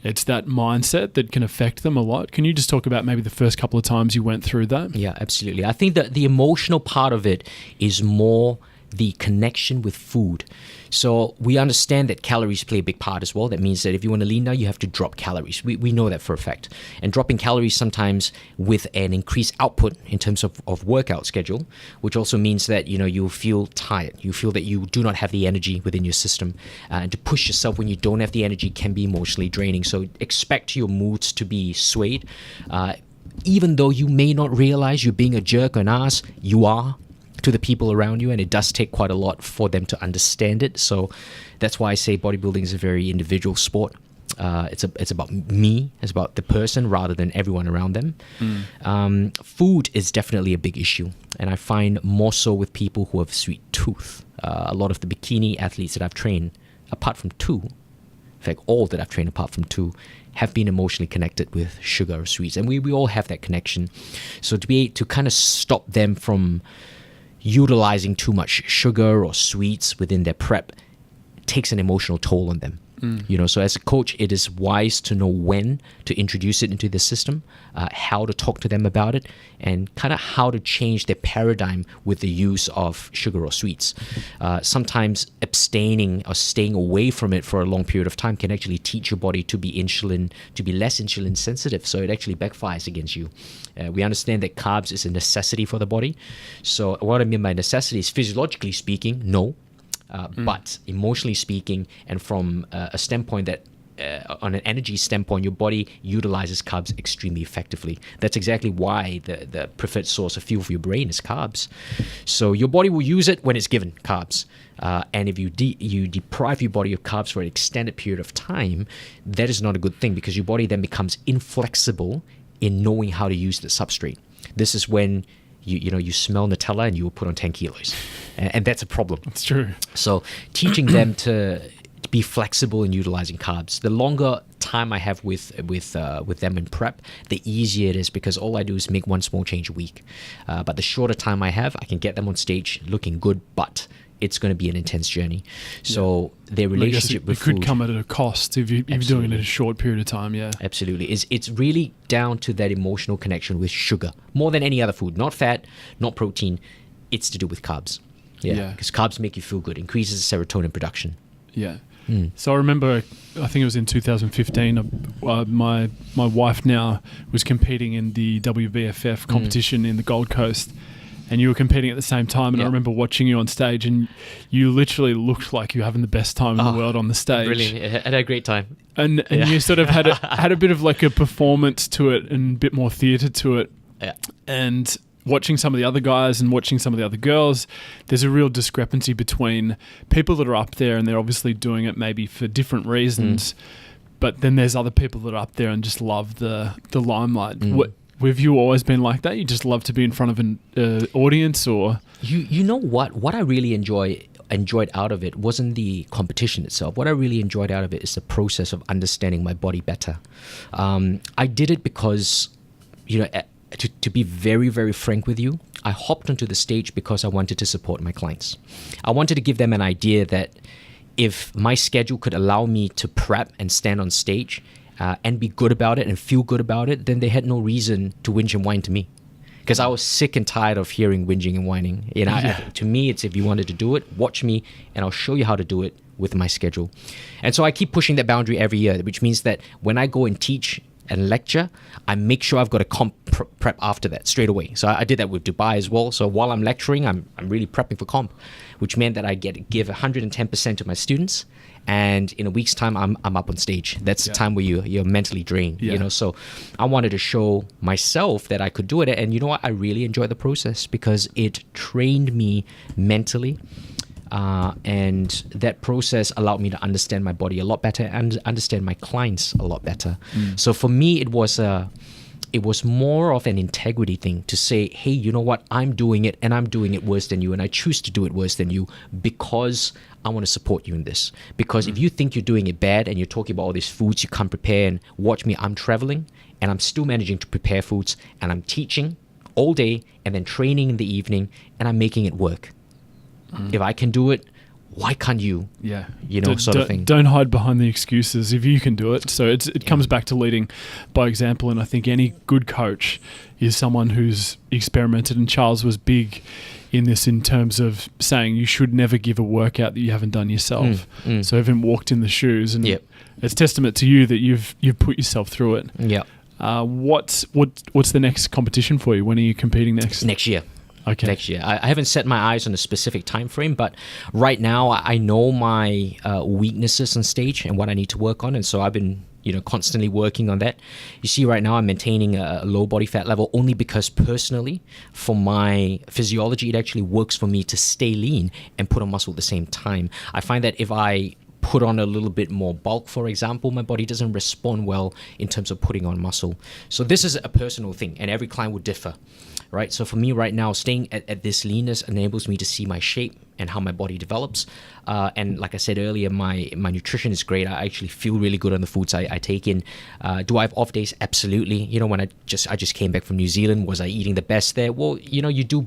It's that mindset that can affect them a lot. Can you just talk about maybe the first couple of times you went through that? Yeah, absolutely. I think that the emotional part of it is more the connection with food. So we understand that calories play a big part as well. That means that if you want to lean down, you have to drop calories. We know that for a fact. And dropping calories sometimes with an increased output in terms of workout schedule, which also means that, you feel tired. You feel that you do not have the energy within your system. And to push yourself when you don't have the energy can be emotionally draining. So expect your moods to be swayed. Even though you may not realize you're being a jerk or an ass, you are to the people around you, and it does take quite a lot for them to understand it. So that's why I say bodybuilding is a very individual sport. It's about me, it's about the person rather than everyone around them. Food is definitely a big issue, and I find more so with people who have sweet tooth. A lot of the bikini athletes that I've trained, apart from two, in fact all that I've trained apart from two, have been emotionally connected with sugar or sweets, and we all have that connection. So to kind of stop them from utilizing too much sugar or sweets within their prep takes an emotional toll on them. So as a coach, it is wise to know when to introduce it into the system, how to talk to them about it, and kind of how to change their paradigm with the use of sugar or sweets. Sometimes abstaining or staying away from it for a long period of time can actually teach your body to be less insulin sensitive. So it actually backfires against you. We understand that carbs is a necessity for the body. So what I mean by necessity is physiologically speaking, no. But emotionally speaking, and from a standpoint that on an energy standpoint, your body utilizes carbs extremely effectively. That's exactly why the preferred source of fuel for your brain is carbs. So your body will use it when it's given carbs. And if you deprive your body of carbs for an extended period of time, that is not a good thing, because your body then becomes inflexible in knowing how to use the substrate. This is when you smell Nutella and you will put on 10 kilos. And that's a problem. That's true. So teaching them to be flexible in utilizing carbs. The longer time I have with them in prep, the easier it is, because all I do is make one small change a week. But the shorter time I have, I can get them on stage looking good, but it's going to be an intense journey. So their relationship with food... It could come at a cost if you're doing it in a short period of time, yeah. Absolutely. It's really down to that emotional connection with sugar, more than any other food. Not fat, not protein. It's to do with carbs. Yeah. Because carbs make you feel good, increases serotonin production. Yeah. So I remember, I think it was in 2015, my wife now was competing in the WBFF competition in the Gold Coast, and you were competing at the same time, and I remember watching you on stage, and you literally looked like you were having the best time in the world on the stage. Brilliant. I had a great time. And you sort of had a bit of like a performance to it and a bit more theatre to it. Yeah. And watching some of the other guys and watching some of the other girls, there's a real discrepancy between people that are up there and they're obviously doing it maybe for different reasons, but then there's other people that are up there and just love the limelight. Have you always been like that? You just love to be in front of an audience, or? You know what I really enjoyed out of it wasn't the competition itself. What I really enjoyed out of it is the process of understanding my body better. I did it because, to be very, very frank with you, I hopped onto the stage because I wanted to support my clients. I wanted to give them an idea that if my schedule could allow me to prep and stand on stage and be good about it and feel good about it, then they had no reason to whinge and whine to me. Because I was sick and tired of hearing whinging and whining. To me, it's if you wanted to do it, watch me, and I'll show you how to do it with my schedule. And so I keep pushing that boundary every year, which means that when I go and teach and lecture, I make sure I've got a comp prep after that straight away. So I did that with Dubai as well. So while I'm lecturing, I'm really prepping for comp, which meant that I give 110% to my students, and in a week's time I'm up on stage. That's the time where you're mentally drained, you know. So I wanted to show myself that I could do it, and you know what, I really enjoyed the process because it trained me mentally, and that process allowed me to understand my body a lot better and understand my clients a lot better. So for me, it was more of an integrity thing to say, hey, you know what, I'm doing it and I'm doing it worse than you, and I choose to do it worse than you because I want to support you in this. Because if you think you're doing it bad and you're talking about all these foods you can't prepare, and watch me, I'm traveling and I'm still managing to prepare foods, and I'm teaching all day and then training in the evening, and I'm making it work. If I can do it, why can't you? Yeah. You know, sort of thing. Don't hide behind the excuses if you can do it. So it comes back to leading by example. And I think any good coach is someone who's experimented. And Charles was big in this in terms of saying you should never give a workout that you haven't done yourself. So having walked in the shoes, and it's testament to you that you've put yourself through it. Yeah. What's the next competition for you? When are you competing next? Next year. Okay. Next year. I haven't set my eyes on a specific time frame, but right now I know my weaknesses on stage and what I need to work on, and so I've been constantly working on that. You see, right now I'm maintaining a low body fat level only because personally, for my physiology, it actually works for me to stay lean and put on muscle at the same time. I find that if I put on a little bit more bulk, for example, my body doesn't respond well in terms of putting on muscle. So this is a personal thing, and every client would differ. Right, so for me right now, staying at this leanness enables me to see my shape and how my body develops. And like I said earlier, my nutrition is great. I actually feel really good on the foods I take in. Do I have off days? Absolutely. When I just came back from New Zealand, was I eating the best there? Well, you do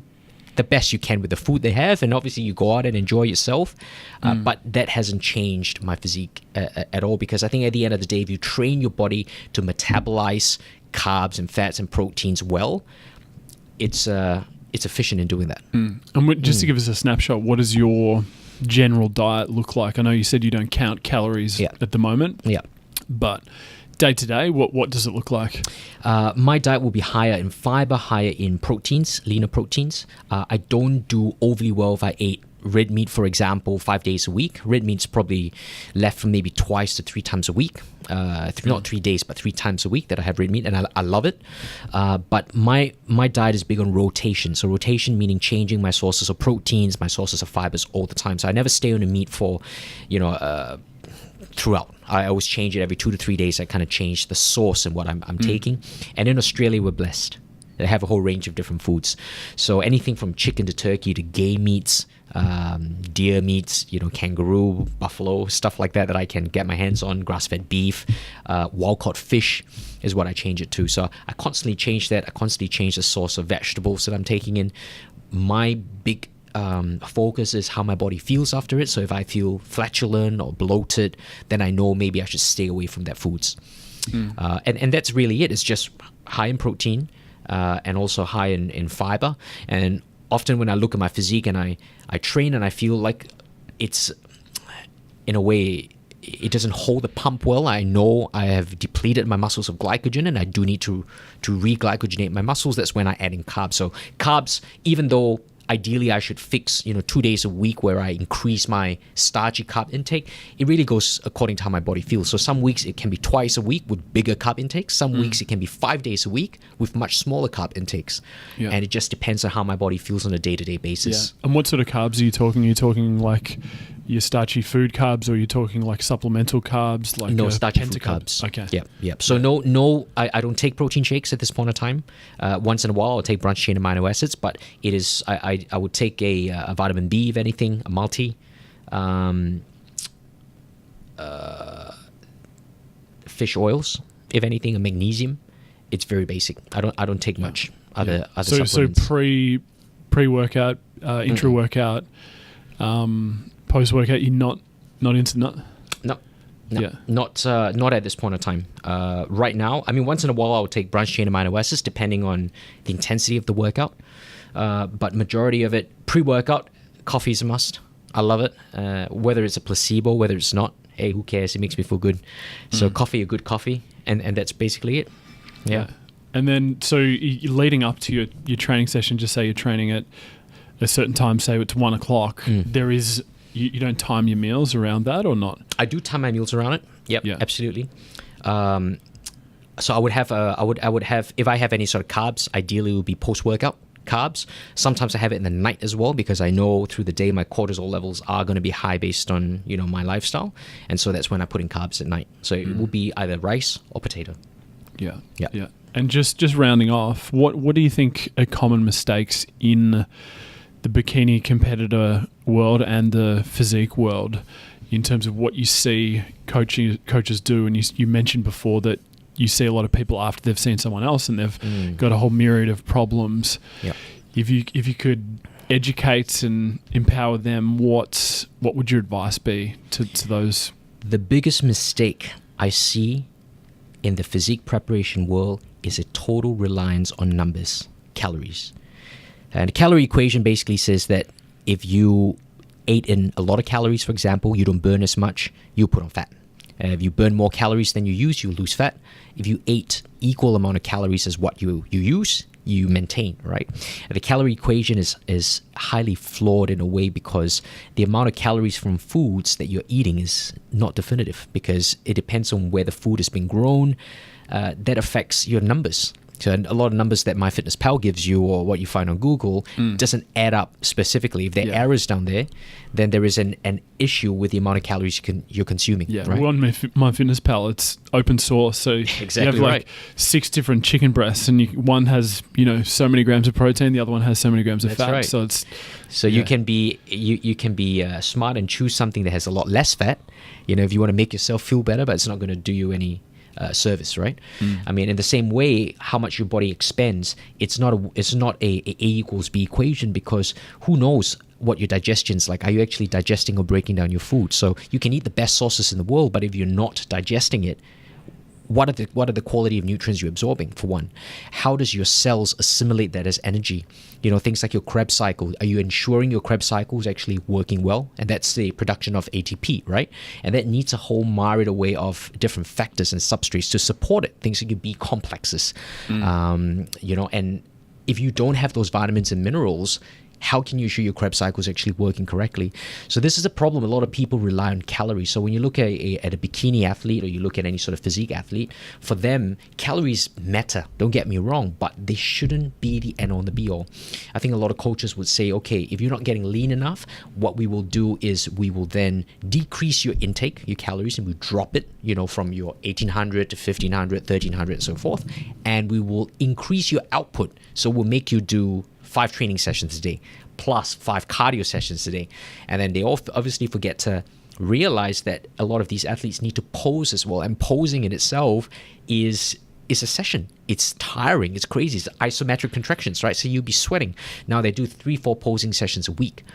the best you can with the food they have, and obviously you go out and enjoy yourself. But that hasn't changed my physique at all, because I think at the end of the day, if you train your body to metabolize carbs and fats and proteins well, it's efficient in doing that. And just to give us a snapshot, what does your general diet look like? I know you said you don't count calories at the moment. Yeah. But day to day, what does it look like? My diet will be higher in fiber, higher in proteins, leaner proteins. I don't do overly well if I ate red meat, for example, 5 days a week. Red meat's probably left from maybe 2 to 3 times a week. Not 3 days, but 3 times a week that I have red meat, and I love it. But my diet is big on rotation. So rotation meaning changing my sources of proteins, my sources of fibers all the time. So I never stay on a meat for, throughout. I always change it every 2 to 3 days. I kind of change the source and what I'm taking. And in Australia, we're blessed. They have a whole range of different foods. So anything from chicken to turkey to game meats, deer meats, kangaroo, buffalo, stuff like that I can get my hands on, grass-fed beef, wild-caught fish is what I change it to. So I constantly change that. I constantly change the source of vegetables that I'm taking in. My big focus is how my body feels after it. So if I feel flatulent or bloated, then I know maybe I should stay away from that foods. And that's really it. It's just high in protein and also high in fiber. And often when I look at my physique and I train and I feel like it's, in a way, it doesn't hold the pump well. I know I have depleted my muscles of glycogen, and I do need to re-glycogenate my muscles. That's when I add in carbs. So carbs, even though ideally I should fix 2 days a week where I increase my starchy carb intake, it really goes according to how my body feels. So some weeks it can be twice a week with bigger carb intakes. Some weeks it can be 5 days a week with much smaller carb intakes. And it just depends on how my body feels on a day-to-day basis. And what sort of carbs are you talking? Are you talking like your starchy food carbs, or are you talking like supplemental carbs? Like no, starchy food carbs. Okay. Yep. So no, I don't take protein shakes at this point in time. Once in a while I'll take branched chain amino acids, but it is, I would take a vitamin B, if anything, a multi, fish oils, if anything, a magnesium. It's very basic. I don't take much other supplements. So pre-workout, intra-workout, post-workout, you're not into nut? No. Not at this point in time. Right now, I mean, once in a while I'll take branched chain amino acids depending on the intensity of the workout. But majority of it, pre-workout, coffee is a must. I love it. Whether it's a placebo, whether it's not, hey, who cares? It makes me feel good. So coffee, a good coffee, and that's basically it. Yeah. And then, so leading up to your training session, just say you're training at a certain time, say it's 1 o'clock, there is you don't time your meals around that or not? I do time my meals around it. Yep, Yeah. absolutely. So I would have if I have any sort of carbs, ideally it would be post-workout carbs. Sometimes I have it in the night as well because I know through the day my cortisol levels are going to be high based on my lifestyle, and so that's when I put in carbs at night. So it will be either rice or potato. Yeah. Yeah. Yeah. And just rounding off, what do you think are common mistakes in the bikini competitor world and the physique world in terms of what you see coaches do? And you mentioned before that you see a lot of people after they've seen someone else and they've got a whole myriad of problems. Yep. If you could educate and empower them, what would your advice be to those? The biggest mistake I see in the physique preparation world is a total reliance on numbers, calories. And the calorie equation basically says that if you ate in a lot of calories, for example, you don't burn as much, you put on fat. If you burn more calories than you use, you lose fat. If you ate equal amount of calories as what you use, you maintain, right? And the calorie equation is highly flawed in a way because the amount of calories from foods that you're eating is not definitive because it depends on where the food has been grown. That affects your numbers. So a lot of numbers that MyFitnessPal gives you or what you find on Google doesn't add up specifically. If there are errors down there, then there is an issue with the amount of calories you're consuming. Yeah, right? well, on MyFitnessPal, it's open source. So exactly you have like 6 different chicken breasts and one has, so many grams of protein, the other one has so many grams of fat. Right. So you can be smart and choose something that has a lot less fat, if you want to make yourself feel better, but it's not going to do you any service, right? I mean, in the same way, how much your body expends, it's not a A equals B equation because who knows what your digestion's like. Are you actually digesting or breaking down your food? So you can eat the best sauces in the world, but if you're not digesting it, what are the quality of nutrients you're absorbing, for one? How does your cells assimilate that as energy? Things like your Krebs cycle. Are you ensuring your Krebs cycle is actually working well? And that's the production of ATP, right? And that needs a whole myriad array of different factors and substrates to support it. Things like your B complexes, and if you don't have those vitamins and minerals, how can you ensure your Krebs cycle is actually working correctly? So this is a problem. A lot of people rely on calories. So when you look at a bikini athlete or you look at any sort of physique athlete, for them, calories matter. Don't get me wrong, but they shouldn't be the end all and the be all. I think a lot of coaches would say, okay, if you're not getting lean enough, what we will do is we will then decrease your intake, your calories, and we drop it, from your 1800 to 1500, 1300, and so forth. And we will increase your output. So we'll make you do 5 training sessions a day plus 5 cardio sessions a day. And then they obviously forget to realize that a lot of these athletes need to pose as well. And posing in itself is a session. It's tiring. It's crazy. It's isometric contractions, right? So you'll be sweating. Now they do 3-4 posing sessions a week.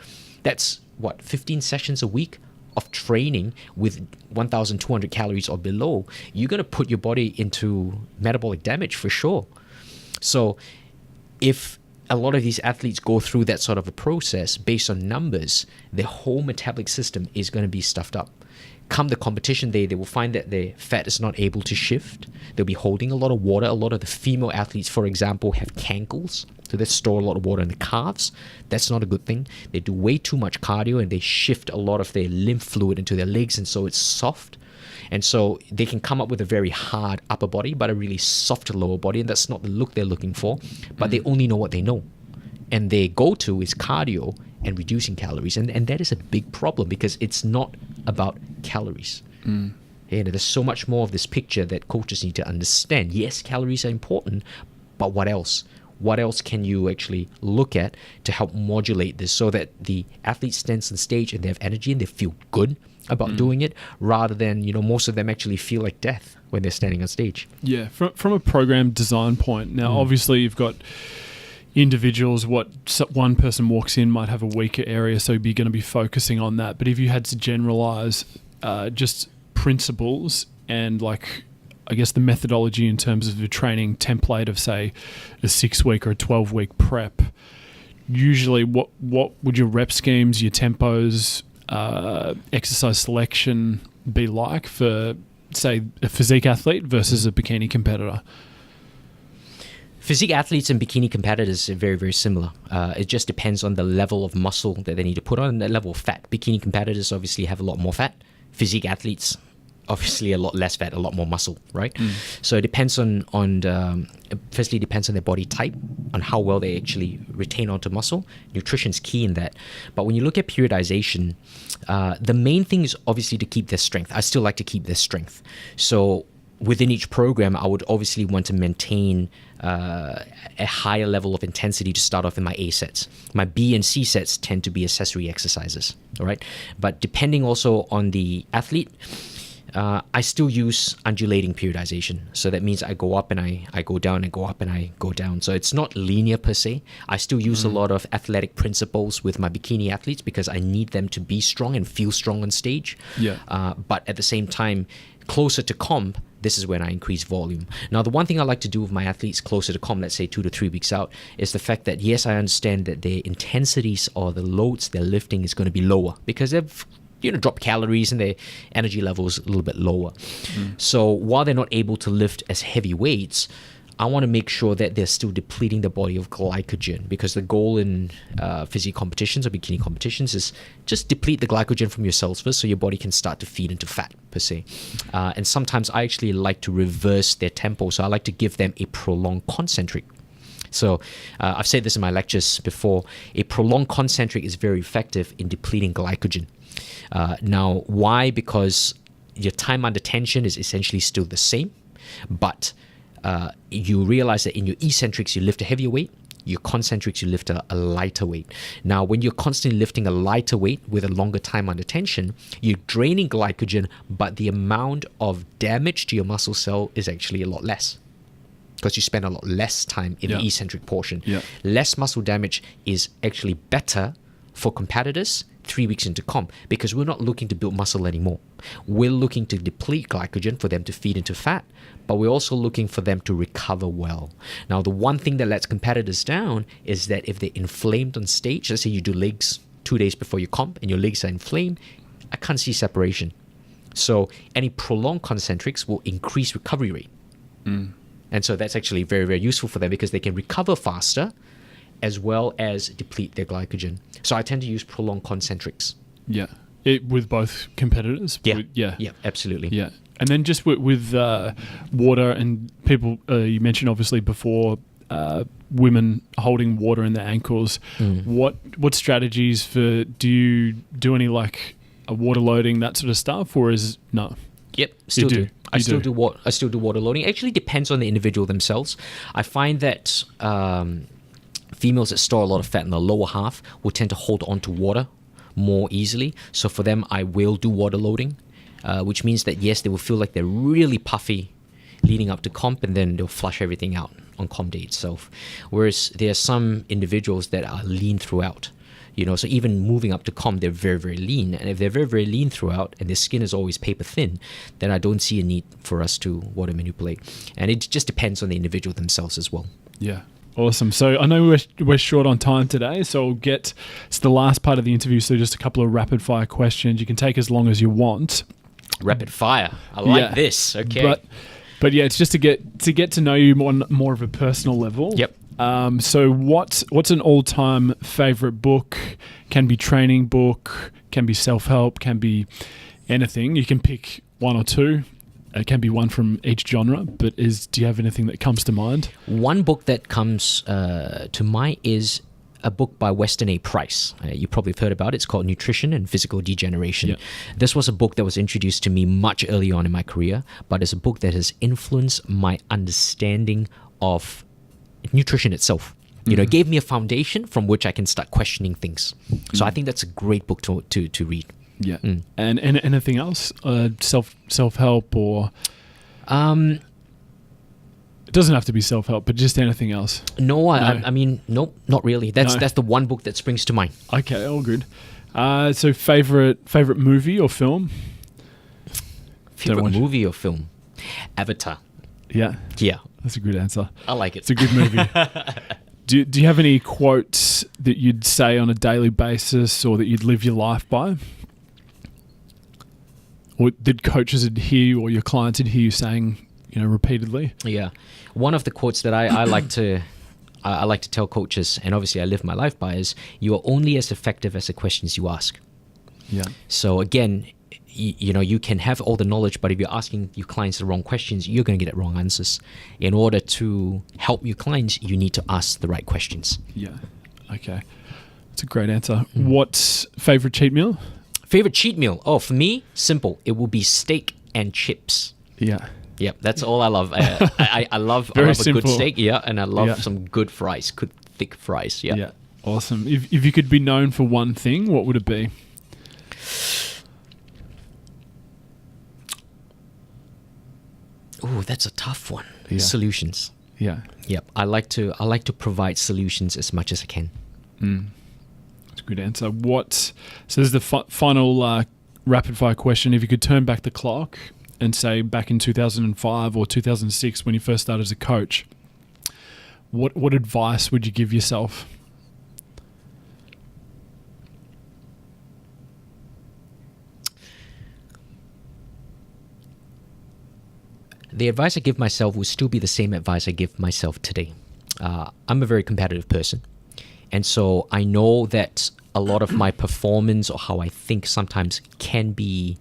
That's 15 sessions a week of training with 1,200 calories or below. You're going to put your body into metabolic damage for sure. So if a lot of these athletes go through that sort of a process based on numbers, their whole metabolic system is going to be stuffed up. Come the competition day, they will find that their fat is not able to shift. They'll be holding a lot of water. A lot of the female athletes, for example, have cankles. So they store a lot of water in the calves. That's not a good thing. They do way too much cardio and they shift a lot of their lymph fluid into their legs, and so it's soft. And so they can come up with a very hard upper body, but a really soft lower body. And that's not the look they're looking for. But they only know what they know. And their go-to is cardio and reducing calories. And that is a big problem because it's not about calories. There's so much more of this picture that coaches need to understand. Yes, calories are important, but what else? What else can you actually look at to help modulate this so that the athlete stands on stage and they have energy and they feel good about doing it, rather than most of them actually feel like death when they're standing on stage? Yeah, from a program design point. Now, obviously, you've got individuals. One person walks in might have a weaker area, so you're going to be focusing on that. But if you had to generalize just principles and I guess the methodology in terms of the training template of, say, a 6-week or a 12-week prep, usually what would your rep schemes, your tempos, exercise selection be like for, say, a physique athlete versus a bikini competitor? Physique athletes and bikini competitors are very, very similar. It just depends on the level of muscle that they need to put on and the level of fat. Bikini competitors obviously have a lot more fat. Physique athletes, obviously a lot less fat, a lot more muscle, right? So it depends firstly, it depends on their body type, on how well they actually retain onto muscle. Nutrition's key in that. But when you look at periodization, the main thing is obviously to keep their strength. I still like to keep their strength. So within each program, I would obviously want to maintain a higher level of intensity to start off in my A sets. My B and C sets tend to be accessory exercises, all right? But depending also on the athlete, I still use undulating periodization. So that means I go up and I go down, and go up and I go down. So it's not linear per se. I still use a lot of athletic principles with my bikini athletes because I need them to be strong and feel strong on stage. But at the same time, closer to comp, this is when I increase volume. Now, the one thing I like to do with my athletes closer to comp, let's say 2 to 3 weeks out, is the fact that, yes, I understand that their intensities or the loads they're lifting is going to be lower because they've drop calories and their energy levels a little bit lower. So while they're not able to lift as heavy weights, I want to make sure that they're still depleting the body of glycogen, because the goal in physique competitions or bikini competitions is just deplete the glycogen from your cells first so your body can start to feed into fat per se. And sometimes I actually like to reverse their tempo. So I like to give them a prolonged concentric. So I've said this in my lectures before, a prolonged concentric is very effective in depleting glycogen. Now, why? Because your time under tension is essentially still the same, but you realize that in your eccentrics, you lift a heavier weight, your concentrics, you lift a lighter weight. Now, when you're constantly lifting a lighter weight with a longer time under tension, you're draining glycogen, but the amount of damage to your muscle cell is actually a lot less, because you spend a lot less time in the eccentric portion. Less muscle damage is actually better for competitors 3 weeks into comp, because we're not looking to build muscle anymore. We're looking to deplete glycogen for them to feed into fat, but we're also looking for them to recover well. Now, the one thing that lets competitors down is that if they're inflamed on stage, let's say you do legs 2 days before your comp and your legs are inflamed, I can't see separation. So any prolonged concentrics will increase recovery rate. And so that's actually very, very useful for them because they can recover faster as well as deplete their glycogen. So I tend to use prolonged concentrics. With both competitors? Yeah, absolutely. Yeah. And then just with water and people, you mentioned obviously before, women holding water in their ankles. What strategies do you do any like a water loading, that sort of stuff, or is no? Yep, still do. I still do water loading. It actually depends on the individual themselves. I find that females that store a lot of fat in the lower half will tend to hold on to water more easily. So for them, I will do water loading, which means that, yes, they will feel like they're really puffy leading up to comp, and then they'll flush everything out on comp day itself. Whereas there are some individuals that are lean throughout. So even moving up to comp, they're very, very lean. And if they're very, very lean throughout and their skin is always paper thin, then I don't see a need for us to water manipulate. And it just depends on the individual themselves as well. Yeah. Awesome. So I know we're short on time today, so it's the last part of the interview, so just a couple of rapid fire questions. You can take as long as you want. Rapid fire. I like this. Okay. But yeah, it's just to get to know you more of a personal level. Yep. So what's an all-time favorite book? Can be training book, can be self-help, can be anything. You can pick one or two. It can be one from each genre, but do you have anything that comes to mind? One book that comes to mind is a book by Weston A. Price. You probably have heard about it. It's called Nutrition and Physical Degeneration. Yep. This was a book that was introduced to me much early on in my career, but it's a book that has influenced my understanding of nutrition itself. It gave me a foundation from which I can start questioning things. So I think that's a great book to read. Yeah. And anything else? Self-help or... It doesn't have to be self-help, but just anything else. No, I mean, nope, not really. That's the one book that springs to mind. Okay, all good. So favorite movie or film? Favorite movie or film? Avatar. Yeah. Yeah. That's a good answer. I like it. It's a good movie. Do you have any quotes that you'd say on a daily basis or that you'd live your life by? Or that coaches would hear you or your clients would hear you saying, repeatedly. Yeah. One of the quotes that I like to tell coaches, and obviously I live my life by, is you are only as effective as the questions you ask. Yeah. So again, you can have all the knowledge, but if you're asking your clients the wrong questions, you're going to get wrong answers. In order to help your clients, you need to ask the right questions. Yeah. Okay. That's a great answer. What's favorite cheat meal? Favorite cheat meal? Oh, for me, simple. It will be steak and chips. Yeah. Yep, that's all I love. I love a good steak, and I love some good fries, good thick fries. Yeah. Awesome. If you could be known for one thing, what would it be? Oh, that's a tough one. Yeah. Solutions. Yeah. Yep. I like to provide solutions as much as I can. That's a good answer. So this is the final rapid fire question. If you could turn back the clock and say back in 2005 or 2006 when you first started as a coach, what advice would you give yourself? The advice I give myself will still be the same advice I give myself today. I'm a very competitive person. And so I know that a lot of my performance or how I think sometimes can be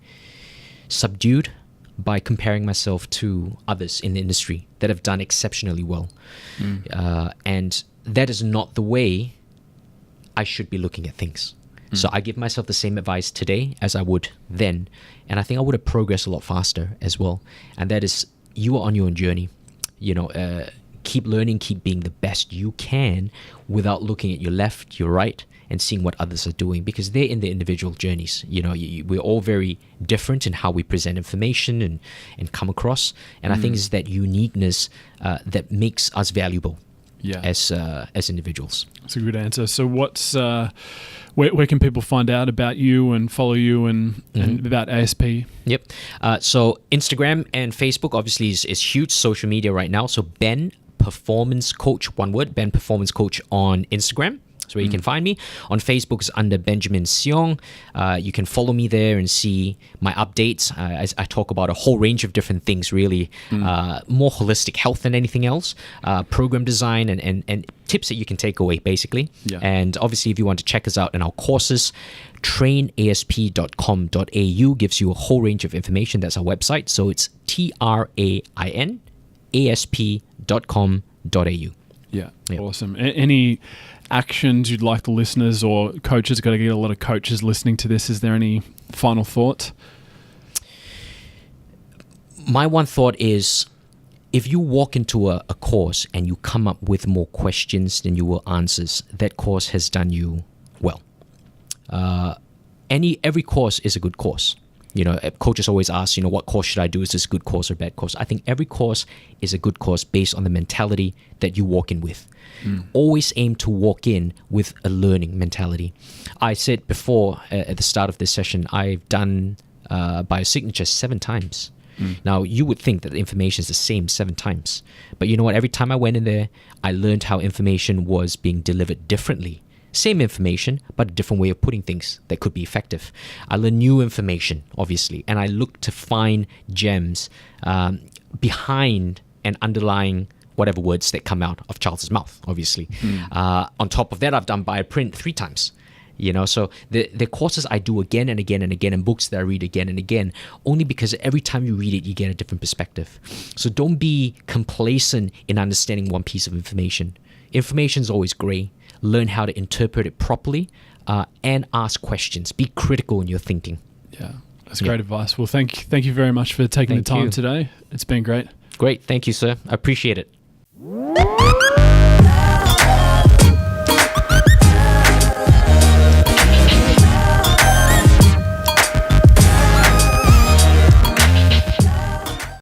subdued by comparing myself to others in the industry that have done exceptionally well. And that is not the way I should be looking at things. So I give myself the same advice today as I would then. And I think I would have progressed a lot faster as well. And that is, you are on your own journey. Keep learning, keep being the best you can without looking at your left, your right, and seeing what others are doing, because they're in their individual journeys. We're all very different in how we present information and come across. And I think it's that uniqueness that makes us valuable as individuals. That's a good answer. So what's where can people find out about you and follow you and about ASP? Yep. So Instagram and Facebook obviously is huge social media right now. So Ben Performance Coach, one word, Ben Performance Coach on Instagram. That's where you can find me. On Facebook is under Benjamin Siong. You can follow me there and see my updates. I talk about a whole range of different things, really. More holistic health than anything else. Program design and tips that you can take away, basically. Yeah. And obviously, if you want to check us out in our courses, trainasp.com.au gives you a whole range of information. That's our website. So it's trainasp.com.au. Yeah, awesome. Any actions you'd like the listeners or coaches, got to get a lot of coaches listening to this, is there any final thoughts? My one thought is, if you walk into a course and you come up with more questions than you will answers, that course has done you well. Every course is a good course. Coaches always ask, what course should I do? Is this a good course or a bad course? I think every course is a good course based on the mentality that you walk in with. Always aim to walk in with a learning mentality. I said before at the start of this session, I've done BioSignature 7 times. Now, you would think that the information is the same 7 times. But you know what? Every time I went in there, I learned how information was being delivered differently. Same information, but a different way of putting things that could be effective. I learned new information, obviously, and I look to find gems behind and underlying whatever words that come out of Charles's mouth, obviously. On top of that, I've done BioPrint 3 times. So the courses I do again and again and again, and books that I read again and again, only because every time you read it, you get a different perspective. So don't be complacent in understanding one piece of information. Information is always gray. Learn how to interpret it properly and ask questions. Be critical in your thinking. Yeah, that's great advice. Well, thank you very much for taking the time today. It's been great. Great. Thank you, sir. I appreciate it.